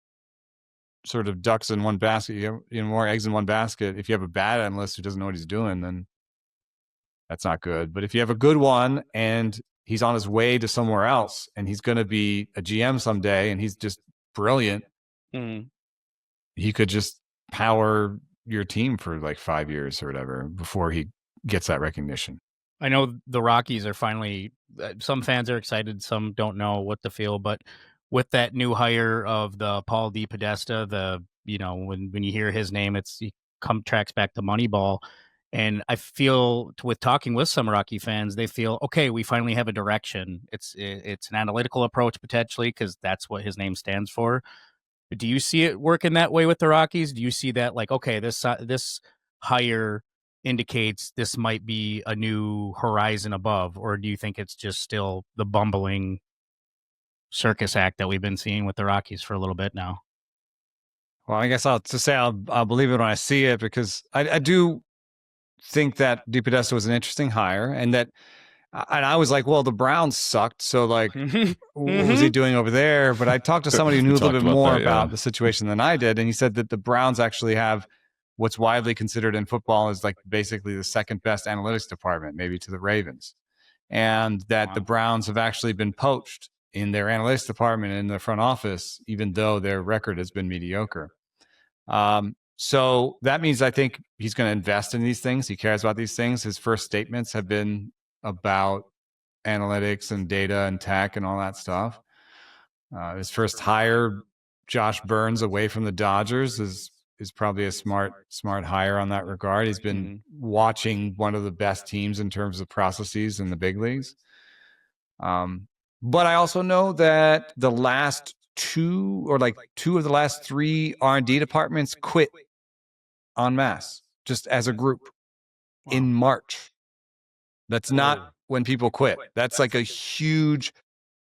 sort of ducks in one basket. You have more eggs in one basket. If you have a bad analyst who doesn't know what he's doing, then that's not good. But if you have a good one and he's on his way to somewhere else and he's going to be a GM someday and he's just brilliant, he could just power your team for like 5 years or whatever before he gets that recognition. I know the Rockies are finally, some fans are excited, some don't know what to feel, but with that new hire of the Paul DePodesta, when you hear his name, tracks back to Moneyball. And I feel with talking with some Rocky fans, they feel, okay, we finally have a direction. It's an analytical approach potentially, because that's what his name stands for. But do you see it working that way with the Rockies? Do you see that like, okay, this hire indicates this might be a new horizon above, or do you think it's just still the bumbling circus act that we've been seeing with the Rockies for a little bit now? Well, I guess I'll believe it when I see it, because I do think that DePodesta was an interesting hire, and I was like, well, the Browns sucked, so like, what was he doing over there? But I talked to somebody who knew a little bit more about the situation than I did, and he said that the Browns actually have what's widely considered in football is like basically the second best analytics department, maybe to the Ravens, and that the Browns have actually been poached in their analytics department in the front office, even though their record has been mediocre. So that means I think he's going to invest in these things. He cares about these things. His first statements have been about analytics and data and tech and all that stuff. His first hire, Josh Burns, away from the Dodgers is probably a smart hire on that regard. He's been watching one of the best teams in terms of processes in the big leagues. But I also know that the last two of the last 3 R&D departments quit en masse, just as a group in March. That's not when people quit. That's like a huge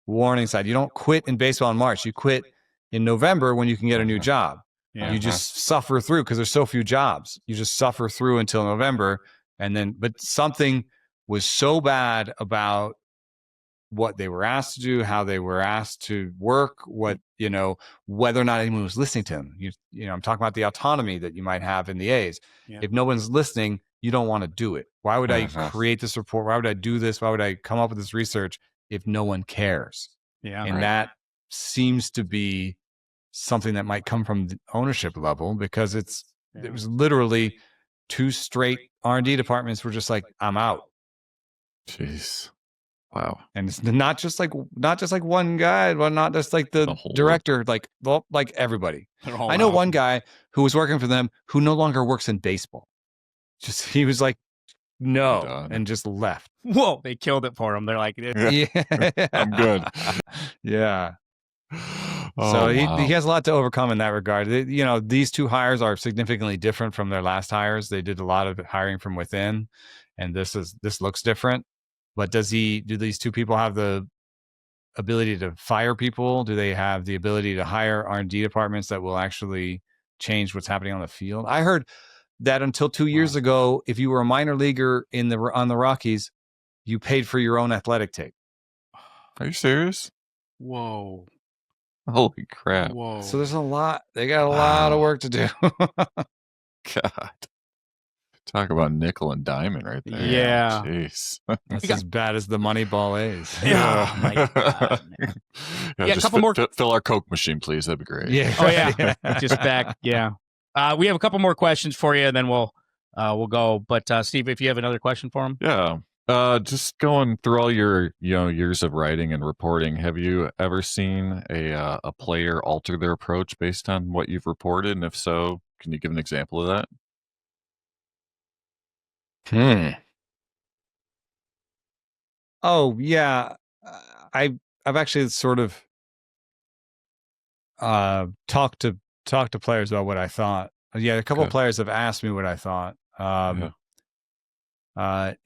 warning sign. You don't quit in baseball in March. You quit in November when you can get a new job. Yeah. You just suffer through because there's so few jobs. You just suffer through until November. But something was so bad about what they were asked to do, how they were asked to work, whether or not anyone was listening to them. I'm talking about the autonomy that you might have in the A's. Yeah. If no one's listening, you don't want to do it. Why would I create this report? Why would I do this? Why would I come up with this research if no one cares? Yeah. And that seems to be something that might come from the ownership level, because it was literally 2 straight R&D departments were just like, I'm out. Jeez. Wow. And it's not just like one guy, well, not just like the director, like everybody. I know one guy who was working for them who no longer works in baseball. Just he was like, no, and just left. Whoa, they killed it for him. They're like, yeah. I'm good. Yeah. Oh, So wow. he has a lot to overcome in that regard. You know, these 2 hires are significantly different from their last hires. They did a lot of hiring from within, and this looks different. But do these 2 people have the ability to fire people? Do they have the ability to hire R&D departments that will actually change what's happening on the field? I heard that until 2 years ago, if you were a minor leaguer on the Rockies, you paid for your own athletic tape. Are you serious? whoa. Holy crap. Whoa. So there's a lot. They got a lot of work to do. God. Talk about nickel and diamond right there. Yeah. Jeez. That's as bad as the Moneyball is. Oh, my God. Yeah, Yeah, a just couple more. fill our Coke machine, please. That'd be great. Yeah. Oh, yeah. Just back. Yeah. We have a couple more questions for you, and then we'll go. But Steve, if you have another question for him. Yeah. Just going through all your years of writing and reporting, have you ever seen a player alter their approach based on what you've reported? And if so, can you give an example of that? Oh yeah, I've actually sort of talked to players about what I thought. Yeah, a couple of players have asked me what I thought.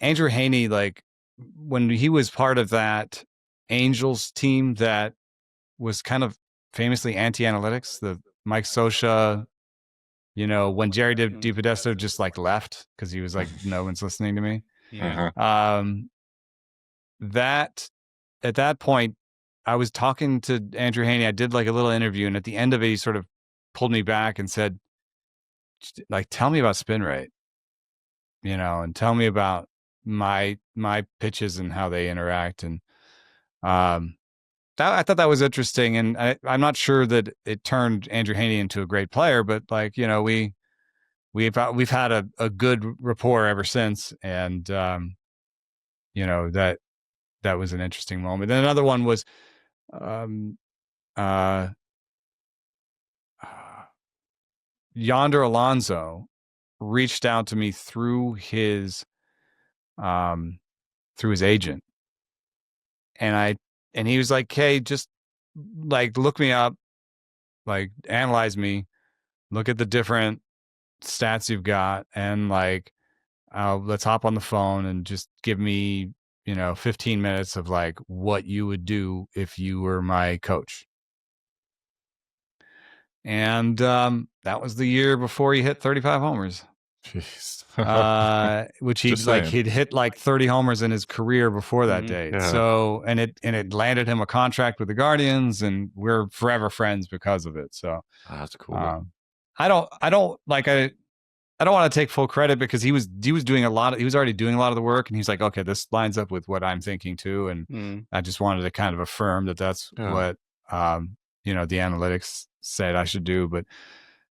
Andrew Haney, like when he was part of that Angels team that was kind of famously anti-analytics, the Mike Scioscia, you know, when Jerry DiPodesto just like left because he was like, no one's listening to me. Yeah. That at that point, I was talking to Andrew Haney. I did like a little interview, and at the end of it, he sort of pulled me back and said, like, tell me about spin rate, you know, and tell me about my pitches and how they interact. And I thought that was interesting. And I'm not sure that it turned Andrew Haney into a great player, but like, you know, we've had a good rapport ever since. And, you know, that was an interesting moment. And another one was, Yonder Alonso reached out to me through his agent, and he was like, hey, just like look me up, like analyze me, look at the different stats you've got, and like let's hop on the phone and just give me, you know, 15 minutes of like what you would do if you were my coach. And that was the year before he hit 35 homers. Jeez. Which he'd hit like 30 homers in his career before that date. Yeah. So and it landed him a contract with the Guardians, and we're forever friends because of it. So That's cool. I don't want to take full credit because he was doing he was already doing a lot of the work, and he's like, okay, this lines up with what I'm thinking too. And I just wanted to kind of affirm that that's what you know, the analytics said I should do. But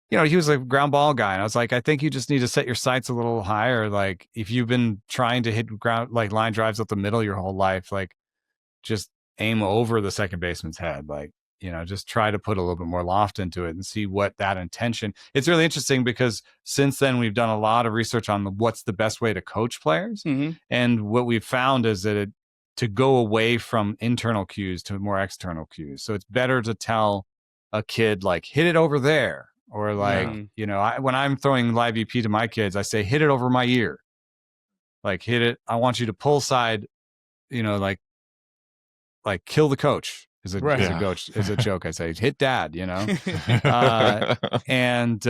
you know, he was a ground ball guy, and I was like, I think you just need to set your sights a little higher. Like if you've been trying to hit ground like line drives up the middle your whole life, like just aim over the second baseman's head. Like, you know, just try to put a little bit more loft into it and see what that intention. It's really interesting because since then we've done a lot of research on what's the best way to coach players. And what we've found is that to go away from internal cues to more external cues. So it's better to tell a kid like hit it over there, or like, you know, when I'm throwing live EP to my kids, I say hit it over my ear, like hit it. I want you to pull side, you know, like kill the coach is a joke. I say hit dad, you know, and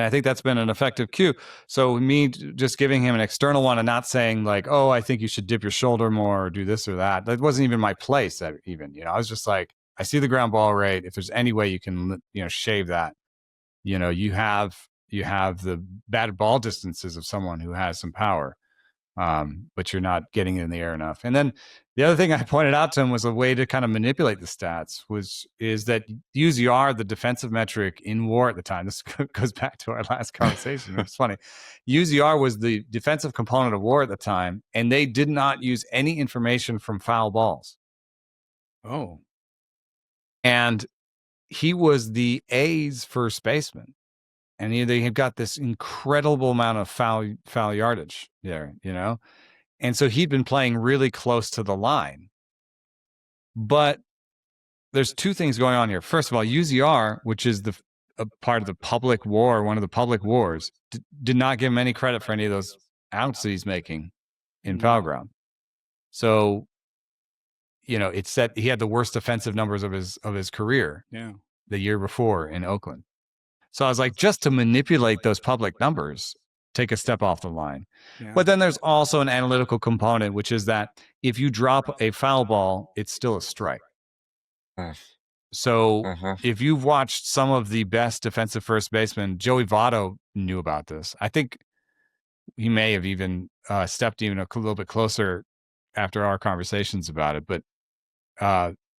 I think that's been an effective cue. So me just giving him an external one and not saying like, oh, I think you should dip your shoulder more or do this or that. That wasn't even my place. Even, you know, I was just like, I see the ground ball rate. If there's any way you can, you know, shave that, you know, you have you have the batted ball distances of someone who has some power, but you're not getting it in the air enough. And then the other thing I pointed out to him was a way to kind of manipulate the stats is that UZR, the defensive metric in war at the time, this goes back to our last conversation. It was funny. UZR was the defensive component of war at the time, and they did not use any information from foul balls. Oh. And he was the A's first baseman. And they had got this incredible amount of foul yardage there, you know? And so he'd been playing really close to the line. But there's two things going on here. First of all, UZR, which is a part of the public war, one of the public wars, did not give him any credit for any of those outs that he's making in foul ground. So, you know, it said he had the worst defensive numbers of his career the year before in Oakland. So I was like, just to manipulate those public numbers, take a step off the line. Yeah. But then there's also an analytical component, which is that if you drop a foul ball, it's still a strike. So if you've watched some of the best defensive first basemen, Joey Votto knew about this. I think he may have even stepped even a little bit closer after our conversations about it. But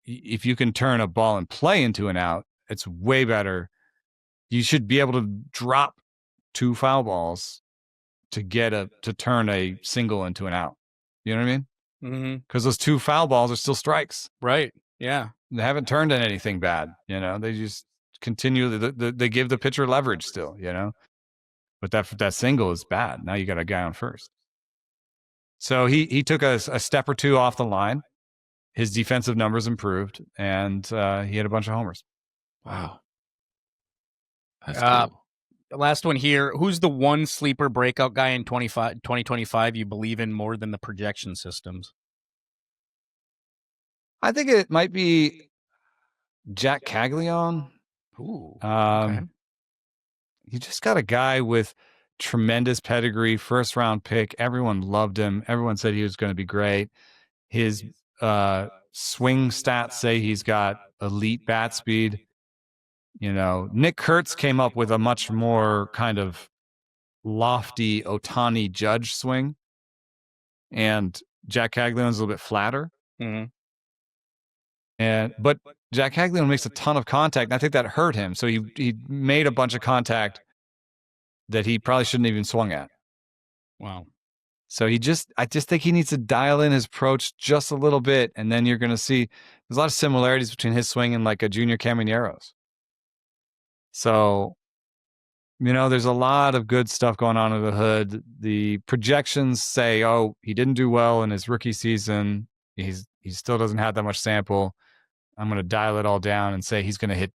if you can turn a ball in play into an out, it's way better. You should be able to drop 2 foul balls to turn a single into an out. You know what I mean? Because those 2 foul balls are still strikes. Right. Yeah. They haven't turned in anything bad. You know, they just continue. They give the pitcher leverage still. You know, but that single is bad. Now you got a guy on first. So he took a step or 2 off the line. His defensive numbers improved, and he had a bunch of homers. Wow. That's cool. Last one here. Who's the one sleeper breakout guy in 2025 you believe in more than the projection systems? I think it might be Jack Caglione. Ooh. Okay. You just got a guy with tremendous pedigree, first round pick. Everyone loved him. Everyone said he was going to be great. His swing stats say he's got elite bat speed. You know, Nick Kurtz came up with a much more kind of lofty Ohtani Judge swing, and Jack Caglione's a little bit flatter. But Jack Caglione makes a ton of contact, and I think that hurt him. So he made a bunch of contact that he probably shouldn't even swung at. Wow. So I just think he needs to dial in his approach just a little bit, and then you're going to see there's a lot of similarities between his swing and like a Junior Caminero's. So, you know, there's a lot of good stuff going on under the hood. The projections say, oh, he didn't do well in his rookie season. He still doesn't have that much sample. I'm going to dial it all down and say he's going to hit,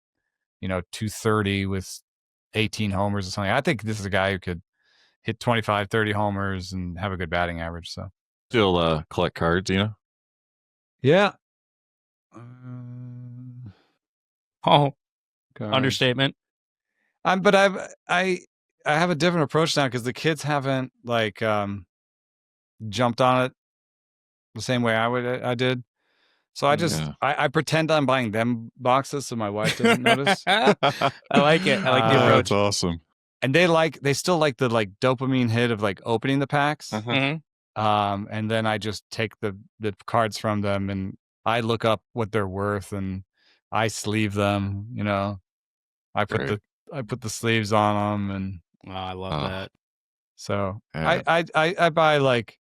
you know, 230 with 18 homers or something. I think this is a guy who could hit 25, 30 homers and have a good batting average. So still collect cards, you know? Yeah. Understatement. But I have a different approach now because the kids haven't like jumped on it the same way I did. So I pretend I'm buying them boxes so my wife doesn't notice. I like it. I like the approach. That's awesome. And they still like the like dopamine hit of like opening the packs. And then I just take the cards from them and I look up what they're worth and I sleeve them, you know. I put the sleeves on them and I love that. So I buy like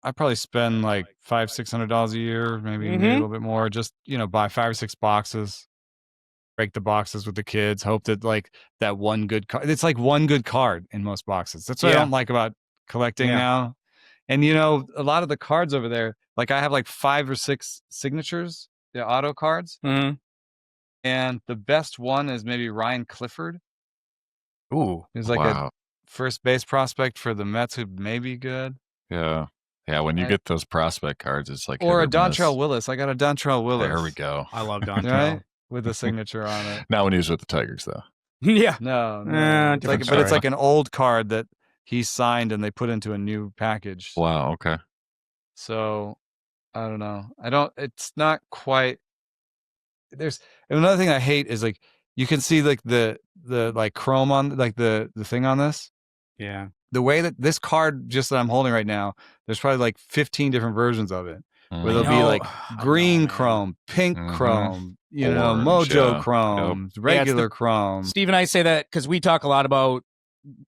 I probably spend like $500-600 a year, maybe a little bit more. Just, you know, buy 5 or 6 boxes, break the boxes with the kids. Hope that like that one good card. It's like one good card in most boxes. That's what I don't like about collecting now. And you know, a lot of the cards over there, like I have like 5 or 6 signatures, the auto cards. And the best one is maybe Ryan Clifford. Ooh, he's like a first base prospect for the Mets who may be good. Yeah. Yeah, when you get those prospect cards, it's like or a Dontrell Willis. I got a Dontrell Willis. There we go. I love Dontrell. Right? With a signature on it. Not when he was with the Tigers, though. Yeah. No. But it's like an old card that he signed and they put into a new package. Wow, okay. So, I don't know. It's not quite. There's another thing I hate is like You can see like the like chrome on like the thing on this. Yeah. The way that this card just that I'm holding right now, there's probably like 15 different versions of it. Where there'll be like green chrome, pink chrome, you know, Orange, mojo chrome, regular chrome. Steve and I say that because we talk a lot about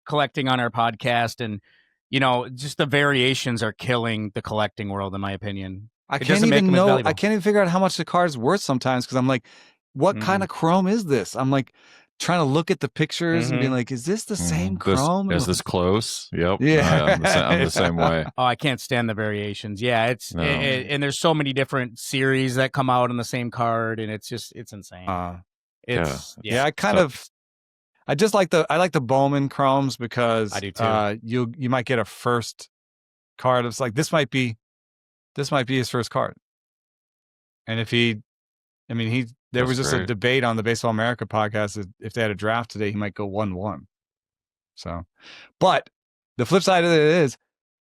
collecting on our podcast, and you know, just the variations are killing the collecting world, in my opinion. I can't even figure out how much the card's worth sometimes because I'm like, what kind of chrome is this? I'm like trying to look at the pictures and being like, is this the same chrome? Is this close? Yep. Yeah. I'm the same way. Oh, I can't stand the variations. Yeah, and there's so many different series that come out on the same card, and it's insane. I like the Bowman chromes because I do too. You might get a first card. It's like this might be his first card, and there was just a debate on the Baseball America podcast if they had a draft today, he might go 1-1. So, but the flip side of it is,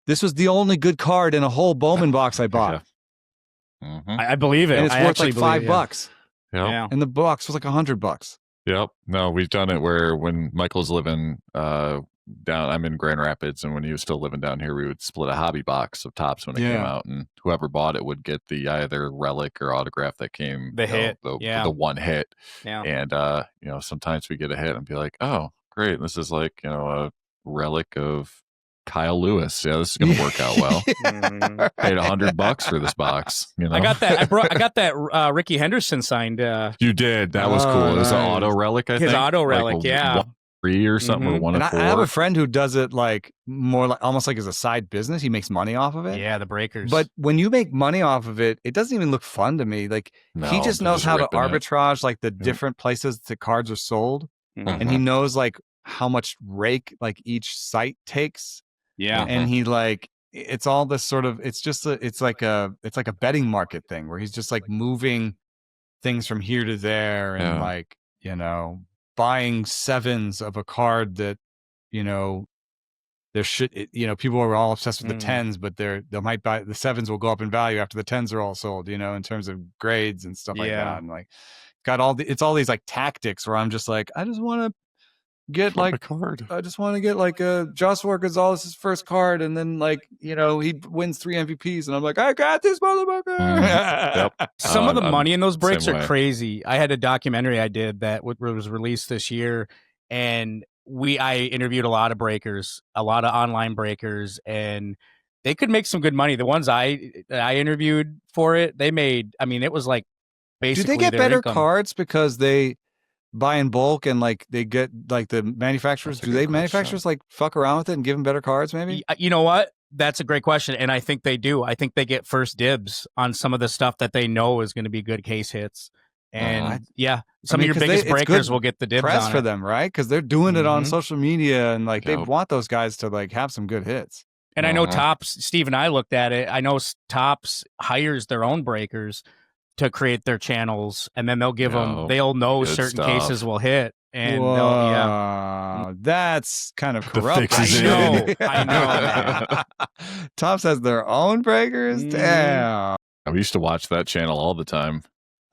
this was the only good card in a whole Bowman box I bought. Yeah. I believe it. And it's worth like $5. Yep. Yeah. And the box was like $100. Yep. No, we've done it where when Michael's living down, I'm in Grand Rapids, and when he was still living down here, we would split a hobby box of Topps when it came out, and whoever bought it would get the either relic or autograph that came the one hit. Yeah. And sometimes we get a hit and be like, oh, great, this is like a relic of Kyle Lewis. Yeah, this is going to work out well. Paid $100 for this box. I got that. I got that Ricky Henderson signed. You did. That was cool. It was an auto relic. I think his auto relic. Yeah. 1-3 or something, or 1-4. And I have a friend who does it like more like almost like as a side business. He makes money off of it. Yeah, the breakers. But when you make money off of it, it doesn't even look fun to me. Like he just knows how to arbitrage like the different places the cards are sold, and he knows like how much rake like each site takes. Yeah. And he like it's all this sort of it's like a betting market thing where he's just like moving things from here to there and like, buying sevens of a card that, people are all obsessed with the tens, but they might buy the sevens will go up in value after the tens are all sold, in terms of grades and stuff like that. And like it's all these like tactics where I'm just like, I just want to get like a card. I just want to get like a Joshua Gonzalez's first card, and then like he wins 3 MVPs, and I'm like, I got this motherfucker. Some of the money in those breaks are crazy. I had a documentary I did that was released this year, and I interviewed a lot of breakers, a lot of online breakers, and they could make some good money. The ones I interviewed for it, they made. I mean, it was like basically. Do they get better income. cards because they buy in bulk and like they get like the manufacturers? Do they manufacturers like fuck around with it and give them better cards? Maybe. You know what? That's a great question, and I think they do. I think they get first dibs on some of the stuff that they know is going to be good case hits. And some of your biggest breakers will get the dibs press on for it. them, right? Because they're doing it on social media, and like they want those guys to like have some good hits. And I know Topps. Steve and I looked at it. I know Topps hires their own breakers to create their channels, and then they'll give them. They'll know certain cases will hit, and that's kind of corrupt. I know. Topps has their own breakers. Damn. We used to watch that channel all the time.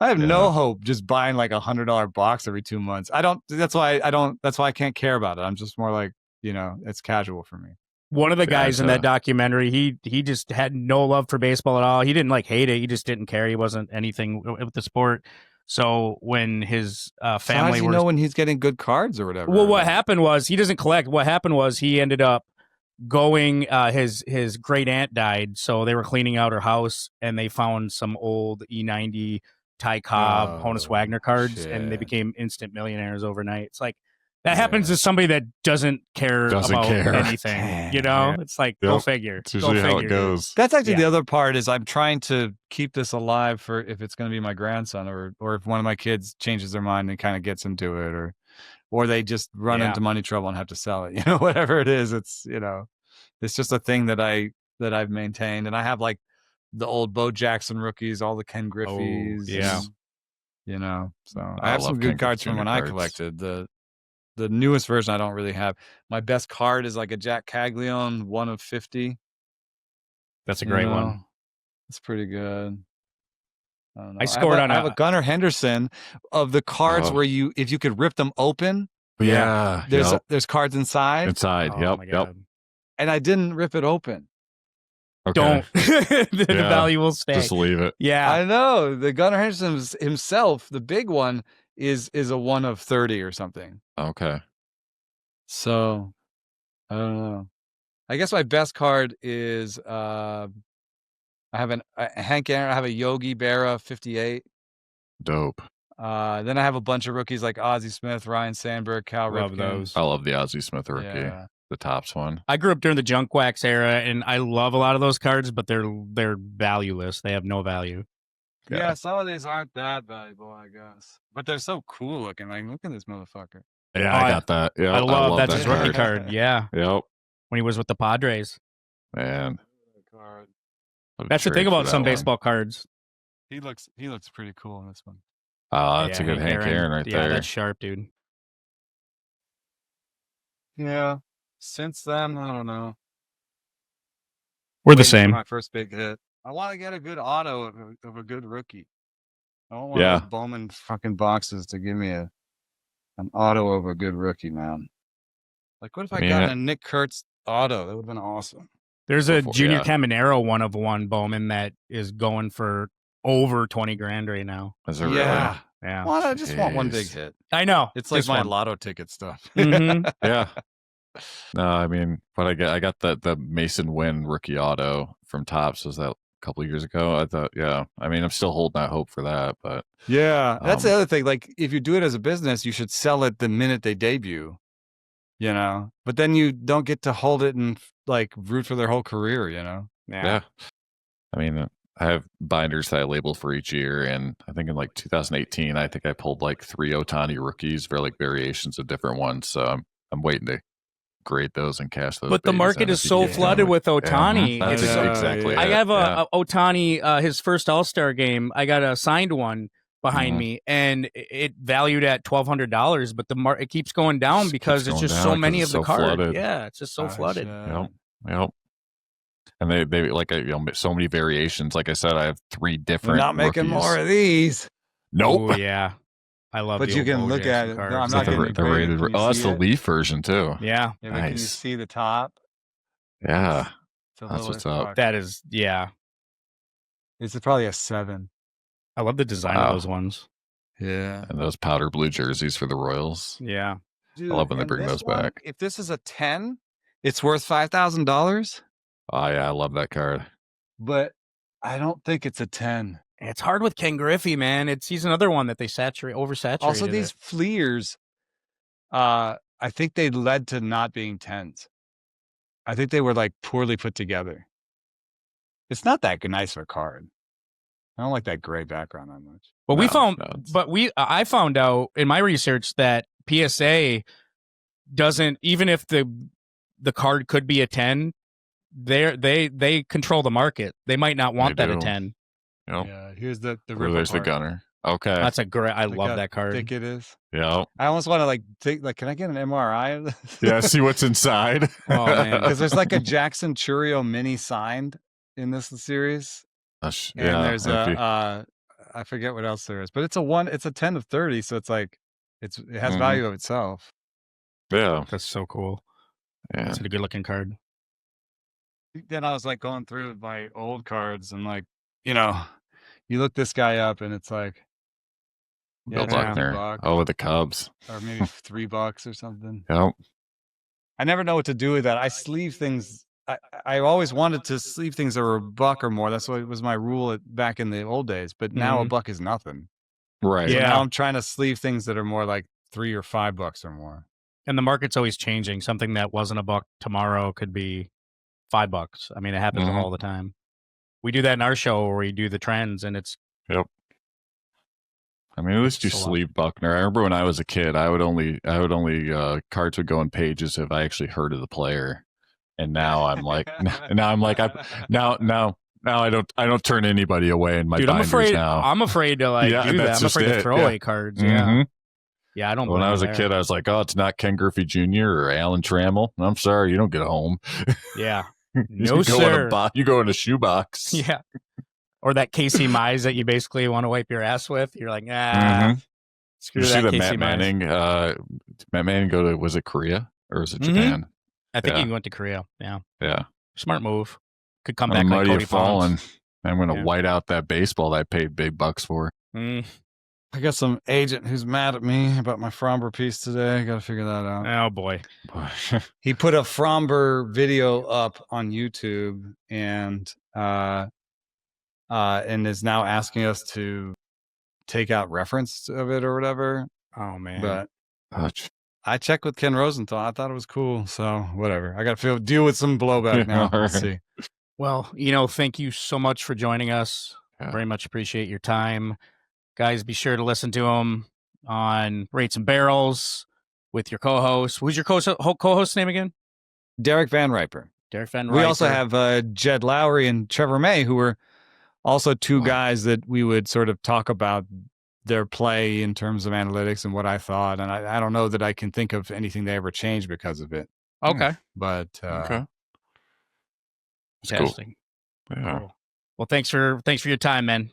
I have no hope just buying like $100 box every 2 months. That's why I can't care about it. I'm just more like, it's casual for me. One of the guys in that documentary, he just had no love for baseball at all. He didn't like hate it. He just didn't care. He wasn't anything with the sport. So when his family know when he's getting good cards or whatever. Well, what happened was he doesn't collect. What happened was he ended up going. His great aunt died, so they were cleaning out her house and they found some old E90 Ty Cobb, Honus Wagner cards, and they became instant millionaires overnight. It's like. That happens to somebody that doesn't care about anything. It's like, go figure. It's usually how it goes. That's actually the other part is I'm trying to keep this alive for if it's going to be my grandson or if one of my kids changes their mind and kind of gets into it or they just run into money trouble and have to sell it. Whatever it is, it's, it's just a thing that I've maintained. And I have like the old Bo Jackson rookies, all the Ken Griffey's. So I have some good cards from when I collected. The newest version I don't really have. My best card is like a Jack Caglione 1 of 50. That's a great one. It's pretty good. I don't know. I scored on I have a Gunnar Henderson of the cards where if you could rip them open. Yeah. There's cards inside. Inside. Oh, my Yep. God. And I didn't rip it open. Okay. Don't. The value will stay. Just leave it. Yeah. I know. The Gunnar Henderson himself, the big one, is a 1 of 30 or something. Okay. So I don't know. I guess my best card is I have a Hank Aaron. I have a Yogi Berra 58. Dope. Then I have a bunch of rookies like Ozzie Smith, Ryan Sandberg, Cal Love Ripken. those. I love the Ozzie Smith rookie. Yeah. The Topps one. I grew up during the junk wax era, and I love a lot of those cards, but they're valueless. They have no value. Yeah, some of these aren't that valuable, I guess. But they're so cool looking. Like, look at this motherfucker. Yeah, I got that. Yeah, I love that's that his rookie card. card. Yeah. Yep. When he was with the Padres. Man. That's the thing about some baseball cards. He looks pretty cool in this one. Oh, that's a good Hank Aaron right there. Yeah, that's sharp, dude. Yeah. Since then, I don't know. We're the Waiting for same. my first big hit. I want to get a good auto of a good rookie. I don't want those Bowman fucking boxes to give me an auto of a good rookie, man. Like, what if I got a Nick Kurtz auto? That would have been awesome. There's a Junior Caminero 1 of 1 Bowman that is going for over 20 grand right now. Is it really? Yeah. Well, I just want one big hit. I know. It's like my lotto ticket stuff. Mm-hmm. Yeah. No, I mean, but I got the Mason Wynn rookie auto from Topps. Was that a couple of years ago? I thought, yeah. I mean, I'm still holding out hope for that, but yeah, that's the other thing. Like, if you do it as a business, you should sell it the minute they debut. You know, but then you don't get to hold it and like root for their whole career. You know. Yeah. I mean, I have binders that I label for each year, and I think in like 2018, I think I pulled like 3 Ohtani rookies for like variations of different ones. So I'm waiting to grade those and cash those. But the market is so flooded with Ohtani. Yeah. Exactly. I have a Ohtani, his first All-Star game. I got a signed one behind me, and it valued at $1,200. But it keeps going down because it's just so many of the cards. Flooded. Yeah, it's just so flooded. Yep. And they like so many variations. Like I said, I have 3 different. We're not making rookies. more of these. Nope. Ooh, yeah. I love. But the you old can Bo look Jackson at it. cards. No, I'm not getting the rated. Oh, that's the Leaf version too. Yeah. Yeah, but can you see the top? Yeah. It's That's what's up. That is, yeah. It's probably a 7. I love the design of those ones. Yeah. And those powder blue jerseys for the Royals. Yeah. Dude, I love when they and bring this those one, back. If this is a 10, it's worth $5,000. Oh yeah, I love that card. But I don't think it's a 10. It's hard with Ken Griffey, man. He's another one that they oversaturated. Also, these Fleers, I think they led to not being 10s. I think they were like poorly put together. It's not that nice of a card. I don't like that gray background that much. But I found out in my research that PSA doesn't, even if the card could be a 10, they control the market. They might not want that a 10. Yep. Yeah, here's the There's the Gunner. Okay. That's a great. I love that card. I think it is. Yeah. I almost want to can I get an MRI of this? Yeah, see what's inside. Oh man, because there's like a Jackson Churio mini signed in this series, and there's I forget what else there is, but it's a 10 of 30, so it's like it has value of itself. Yeah, that's so cool. Yeah, it's a good looking card. Then I was like going through my old cards and like, you look this guy up and it's like Bill Buckner. Oh, with the Cubs. Or maybe $3 or something. Yep. I never know what to do with that. I sleeve things. I always wanted to sleeve things that were $1 or more. That's what was my rule back in the old days. But now $1 is nothing. Right. So now I'm trying to sleeve things that are more like $3 or $5 or more. And the market's always changing. Something that wasn't $1 tomorrow could be $5. I mean, it happens all the time. We do that in our show where we do the trends, and it's I mean, at least you sleeve Buckner. I remember when I was a kid, I would only cards would go in pages if I actually heard of the player, and now I'm like, now I don't turn anybody away in my binders now. I'm afraid to do that. I'm afraid to throw away cards. Yeah. Yeah, I don't. When I was a kid, I was like, "Oh, it's not Ken Griffey Jr. or Alan Trammell." I'm sorry, you don't get home. Yeah, No, sir. You go in a shoebox. Yeah. Or that Casey Mize that you basically want to wipe your ass with. You're like, screw Did you that see that Casey Matt Mize. Manning? Matt Manning go to, was it Korea or was it Japan? I think he went to Korea. Yeah. Yeah. Smart move. Could come On back the like mighty Cody have fallen. Pons. I'm going to Yeah. white out that baseball that I paid big bucks for. I got some agent who's mad at me about my Fromber piece today. I got to figure that out. Oh boy. He put a Fromber video up on YouTube and is now asking us to take out reference of it or whatever. Oh man. But I checked with Ken Rosenthal. I thought it was cool. So whatever. I got to deal with some blowback now. Let's see. Well, thank you so much for joining us. Very much appreciate your time. Guys, be sure to listen to him on Rates and Barrels with your co-host. Who's your co-host name again? Derek Van Riper. Derek Van Riper. We also have Jed Lowry and Trevor May, who were also two guys that we would sort of talk about their play in terms of analytics and what I thought. And I don't know that I can think of anything they ever changed because of it. Okay. But okay. Interesting. Cool. Yeah. Cool. Well, thanks for your time, man.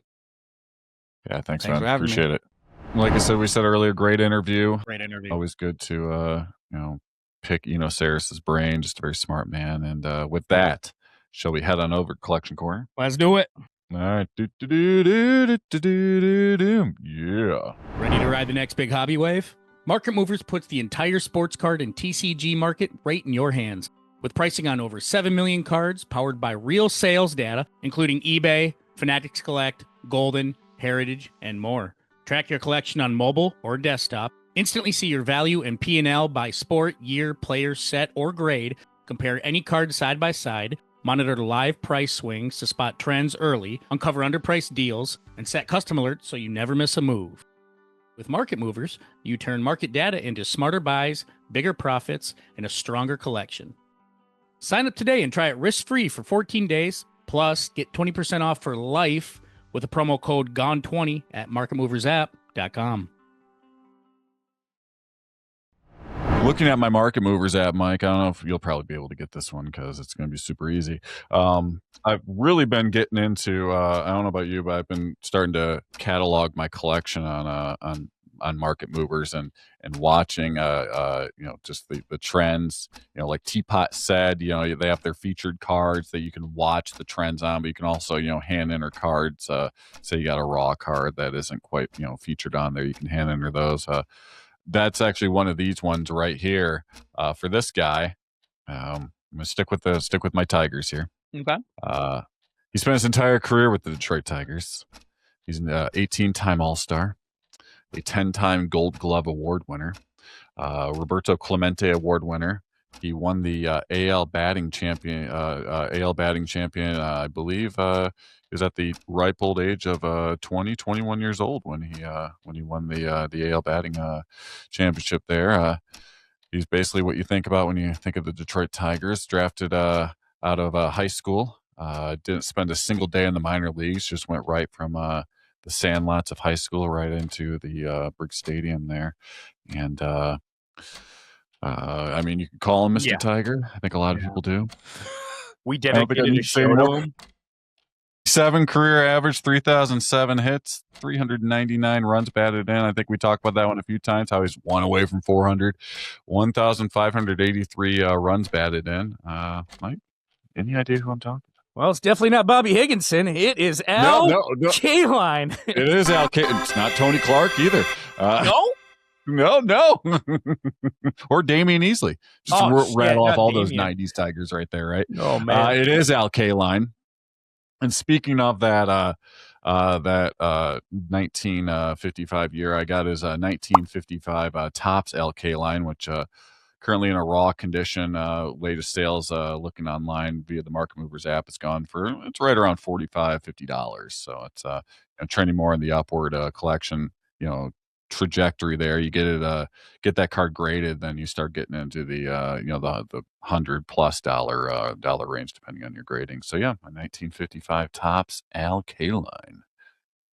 Yeah, thanks for man. having me. Appreciate it. Like I said, we said earlier, great interview. Great interview. Always good to pick Eno Sarris's brain. Just a very smart man. And with that, shall we head on over to Collection Corner? Let's do it. All right. Yeah. Ready to ride the next big hobby wave? Market Movers puts the entire sports card and TCG market right in your hands. With pricing on over 7 million cards powered by real sales data, including eBay, Fanatics Collect, Golden, Heritage, and more. Track your collection on mobile or desktop. Instantly see your value and P&L by sport, year, player, set, or grade. Compare any card side by side. Monitor the live price swings to spot trends early. Uncover underpriced deals. And set custom alerts so you never miss a move. With Market Movers, you turn market data into smarter buys, bigger profits, and a stronger collection. Sign up today and try it risk-free for 14 days. Plus, get 20% off for life with the promo code GONE20 at marketmoversapp.com. Looking at my Market Movers app, Mike, I don't know if you'll probably be able to get this one because it's going to be super easy. I've really been getting into, I don't know about you, but I've been starting to catalog my collection on Market Movers and watching, just the trends. Like Teapot said, they have their featured cards that you can watch the trends on, but you can also, hand enter cards. Say you got a raw card that isn't quite, featured on there. You can hand enter those. That's actually one of these ones right here. For this guy, I'm gonna stick with my Tigers here. Okay. He spent his entire career with the Detroit Tigers. He's an 18-time All-Star, a 10-time Gold Glove Award winner, Roberto Clemente Award winner. He won the AL batting champion. I believe is at the ripe old age of 21 years old when he won the AL batting championship there. He's basically what you think about when you think of the Detroit Tigers. Drafted out of high school. Didn't spend a single day in the minor leagues. Just went right from the sandlots of high school right into the Brick Stadium there. And you can call him Mr. Tiger. I think a lot of people do. We dedicated a show to him. 7 career average, 3,007 hits, 399 runs batted in. I think we talked about that one a few times, how he's one away from 400, 1,583 runs batted in. Mike, any idea who I'm talking about? Well, it's definitely not Bobby Higginson. It is Al Kaline. It is Al Kaline. It's not Tony Clark either. No. Or Damian Easley. Just rattle off all those 90s Tigers right there, right? Oh, man. It is Al Kaline. And speaking of that 1955 year, I got his 1955 Topps Al Kaline, which currently in a raw condition. Latest sales looking online via the Market Movers app, it's right around $45-50. So it's trending more in the upward collection, trajectory there. You get that card graded, then you start getting into the the $100+ range depending on your grading. So yeah, my 1955 Topps Al Kaline.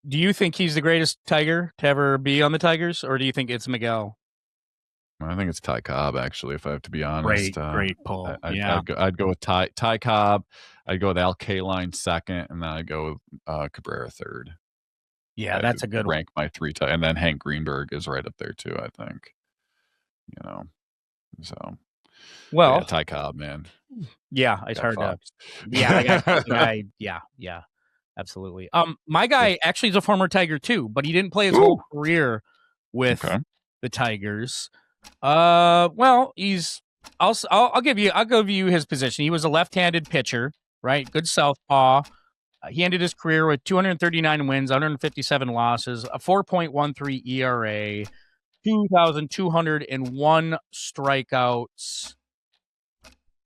Do you think he's the greatest Tiger to ever be on the Tigers, or do you think it's Miguel? I think it's Ty Cobb, actually, if I have to be honest. Great pull. I'd go with Ty Cobb. I'd go with Al Kaline second, and then I'd go with Cabrera third. Yeah, that's a good rank my three, and then Hank Greenberg is right up there too, I think. So. Well, Ty Cobb, man. Yeah, it's hard to. Yeah, absolutely. My guy actually is a former Tiger too, but he didn't play his whole career with the Tigers. Well, I'll give you his position. He was a left-handed pitcher, right? Good southpaw. He ended his career with 239 wins, 157 losses, a 4.13 ERA, 2,201 strikeouts.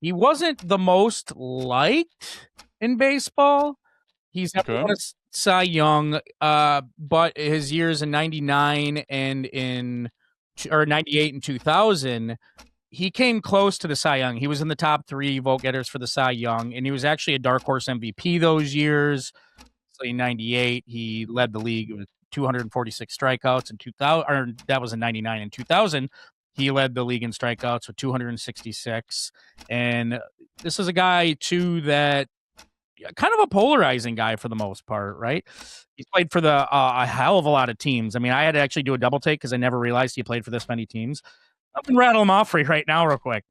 He wasn't the most liked in baseball. He's never won a Cy Young, but his years in 99 and 98 and 2000, he came close to the Cy Young. He was in the top 3 vote getters for the Cy Young, and he was actually a dark horse MVP those years. So in 98, he led the league with 246 strikeouts. In 2000, or that was in 99 and 2000. He led the league in strikeouts with 266. And this is a guy, too, that kind of a polarizing guy for the most part, right? He's played for a hell of a lot of teams. I mean, I had to actually do a double take because I never realized he played for this many teams. I'm going to rattle him off for you right now real quick.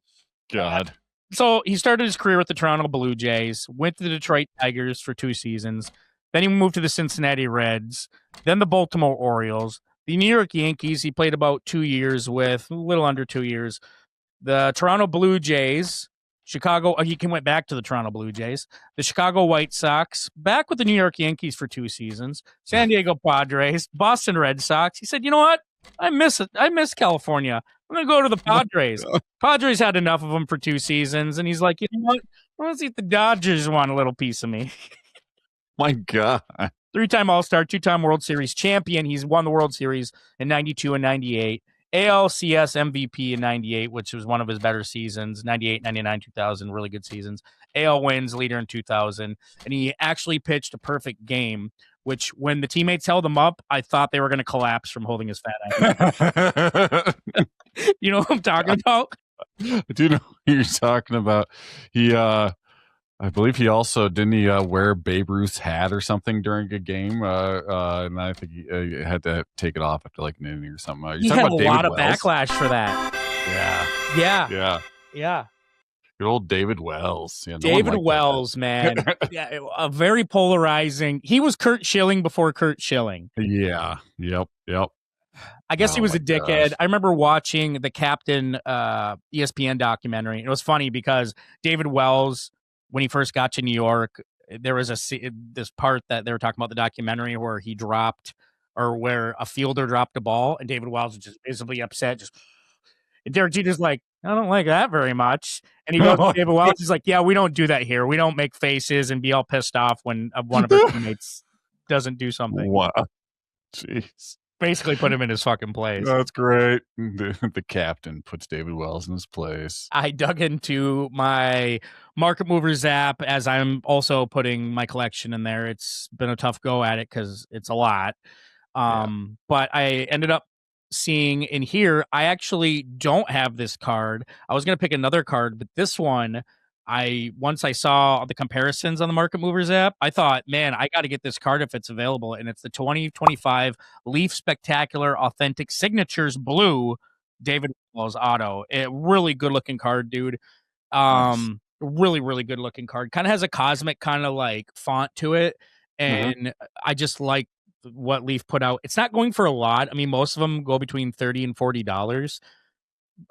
God. So he started his career with the Toronto Blue Jays, went to the Detroit Tigers for 2 seasons. Then he moved to the Cincinnati Reds, then the Baltimore Orioles, the New York Yankees. He played about 2 years with, a little under 2 years. The Toronto Blue Jays, Chicago. He went back to the Toronto Blue Jays, the Chicago White Sox, back with the New York Yankees for 2 seasons, San Diego Padres, Boston Red Sox. He said, you know what? I miss it. I miss California. I'm going to go to the Padres. Padres had enough of them for 2 seasons. And he's like, you know what? I want to see if the Dodgers want a little piece of me. My God. 3-time All-Star, 2-time World Series champion. He's won the World Series in 92 and 98. ALCS MVP in 98, which was one of his better seasons. 98, 99, 2000, really good seasons. AL wins leader in 2000. And he actually pitched a perfect game, which when the teammates held him up, I thought they were going to collapse from holding his fat ass. You know what I'm talking about? I do know what you're talking about. He, I believe he also didn't he wear Babe Ruth's hat or something during a game, and I think he had to take it off after like an inning or something. He had a lot of backlash for that. Yeah. Good old David Wells. Yeah, David Wells, man. Yeah, a very polarizing. He was Kurt Schilling before Kurt Schilling. Yeah. Yep. I guess he was a dickhead. I remember watching the Captain ESPN documentary. It was funny because David Wells, when he first got to New York, there was this part that they were talking about the documentary where he dropped, or where a fielder dropped a ball, and David Wells was just visibly upset. And Derek Jeter's like, I don't like that very much. And he goes to David Wells, he's like, yeah, we don't do that here. We don't make faces and be all pissed off when one of our teammates doesn't do something. Wow. Jeez. Basically put him in his fucking place. That's great. The captain puts David Wells in his place. I dug into my Market Movers app as I'm also putting my collection in there. It's been a tough go at it because it's a lot. But I ended up seeing in here, I actually don't have this card. I was going to pick another card, but this one, once I saw the comparisons on the Market Movers app, I thought, man, I got to get this card if it's available. And it's the 2025 Leaf Spectacular Authentic Signatures Blue David Wells Auto. A really good looking card, dude. Nice. Really, really good looking card. Kind of has a cosmic kind of like font to it. And I just like what Leaf put out. It's not going for a lot. I mean, most of them go between $30 and $40.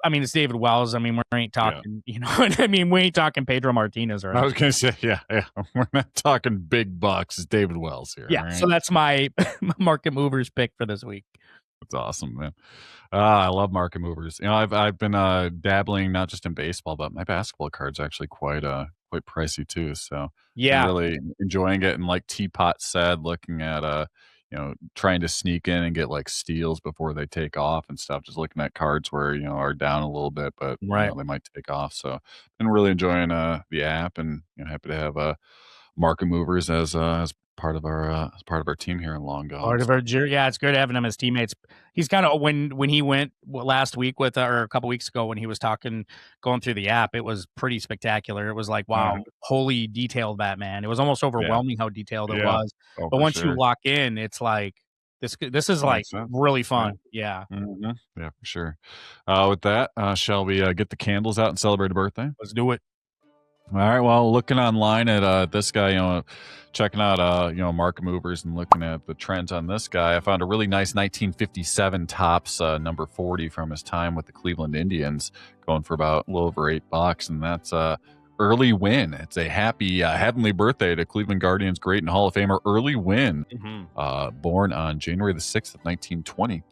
I mean, it's David Wells. I mean, we ain't talking, you know what I mean? We ain't talking Pedro Martinez. Right? I was going to say, yeah. We're not talking big bucks. It's David Wells here. Yeah, right? So that's my Market Movers pick for this week. That's awesome, man. I love Market Movers. You know, I've been dabbling not just in baseball, but my basketball cards are actually quite pricey too. So yeah, I'm really enjoying it. And like Teapot said, looking at trying to sneak in and get like steals before they take off and stuff. Just looking at cards where are down a little bit, but they might take off. So been really enjoying the app, and happy to have Market Movers as part of our team here in Long Gone. Part of our yeah, it's good having him as teammates. He's kind of when he went last week with or a couple weeks ago when he was going through the app, it was pretty spectacular. It was like, wow, holy detailed Batman. It was almost overwhelming how detailed it was. But once you lock in, it's like this is like really fun. Yeah. Mm-hmm. Yeah, for sure. With that, shall we get the candles out and celebrate a birthday? Let's do it. All right. Well, looking online at this guy, checking out, market movers and looking at the trends on this guy, I found a really nice 1957 Topps number 40 from his time with the Cleveland Indians, going for about a little over $8, and that's Early Win. It's a happy heavenly birthday to Cleveland Guardians great and Hall of Famer Early Win, born on January the 6th of 1920.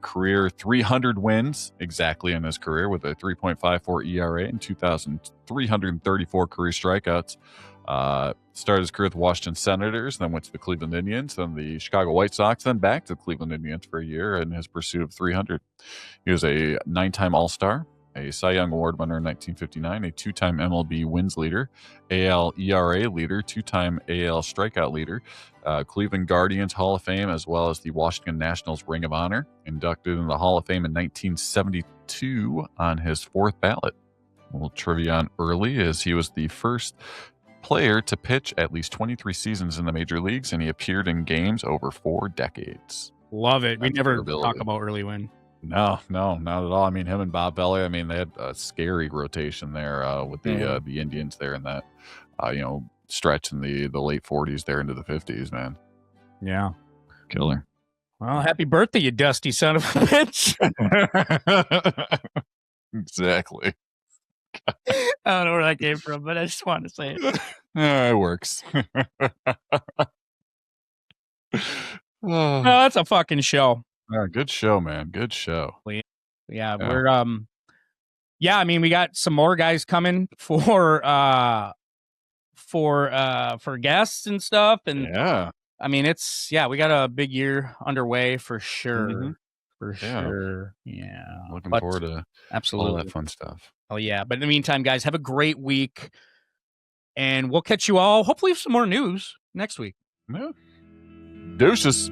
Career 300 wins exactly in his career with a 3.54 ERA and 2,334 career strikeouts. Started his career with the Washington Senators, then went to the Cleveland Indians, then the Chicago White Sox, then back to the Cleveland Indians for a year in his pursuit of 300. He was a 9-time All-Star, a Cy Young Award winner in 1959, a 2-time MLB wins leader, AL ERA leader, 2-time AL strikeout leader, Cleveland Guardians Hall of Fame, as well as the Washington Nationals Ring of Honor, inducted in the Hall of Fame in 1972 on his 4th ballot. A little trivia on Early is he was the first player to pitch at least 23 seasons in the major leagues, and he appeared in games over 4 decades. Love it. We never talk about Early Win. No, not at all. I mean, him and Bob Belly, they had a scary rotation there with the Indians there in that, stretch in the late 40s there into the 50s, man. Yeah. Killer. Well, happy birthday, you dusty son of a bitch. Exactly. I don't know where that came from, but I just wanted to say it. It works. Oh, that's a fucking show. Good show, man. Good show. Yeah, we're we got some more guys coming for guests and stuff, and we got a big year underway for sure. For sure. Yeah. Looking forward to absolutely all that fun stuff. Oh yeah. But in the meantime, guys, have a great week. And we'll catch you all hopefully with some more news next week. Yeah. Deuces.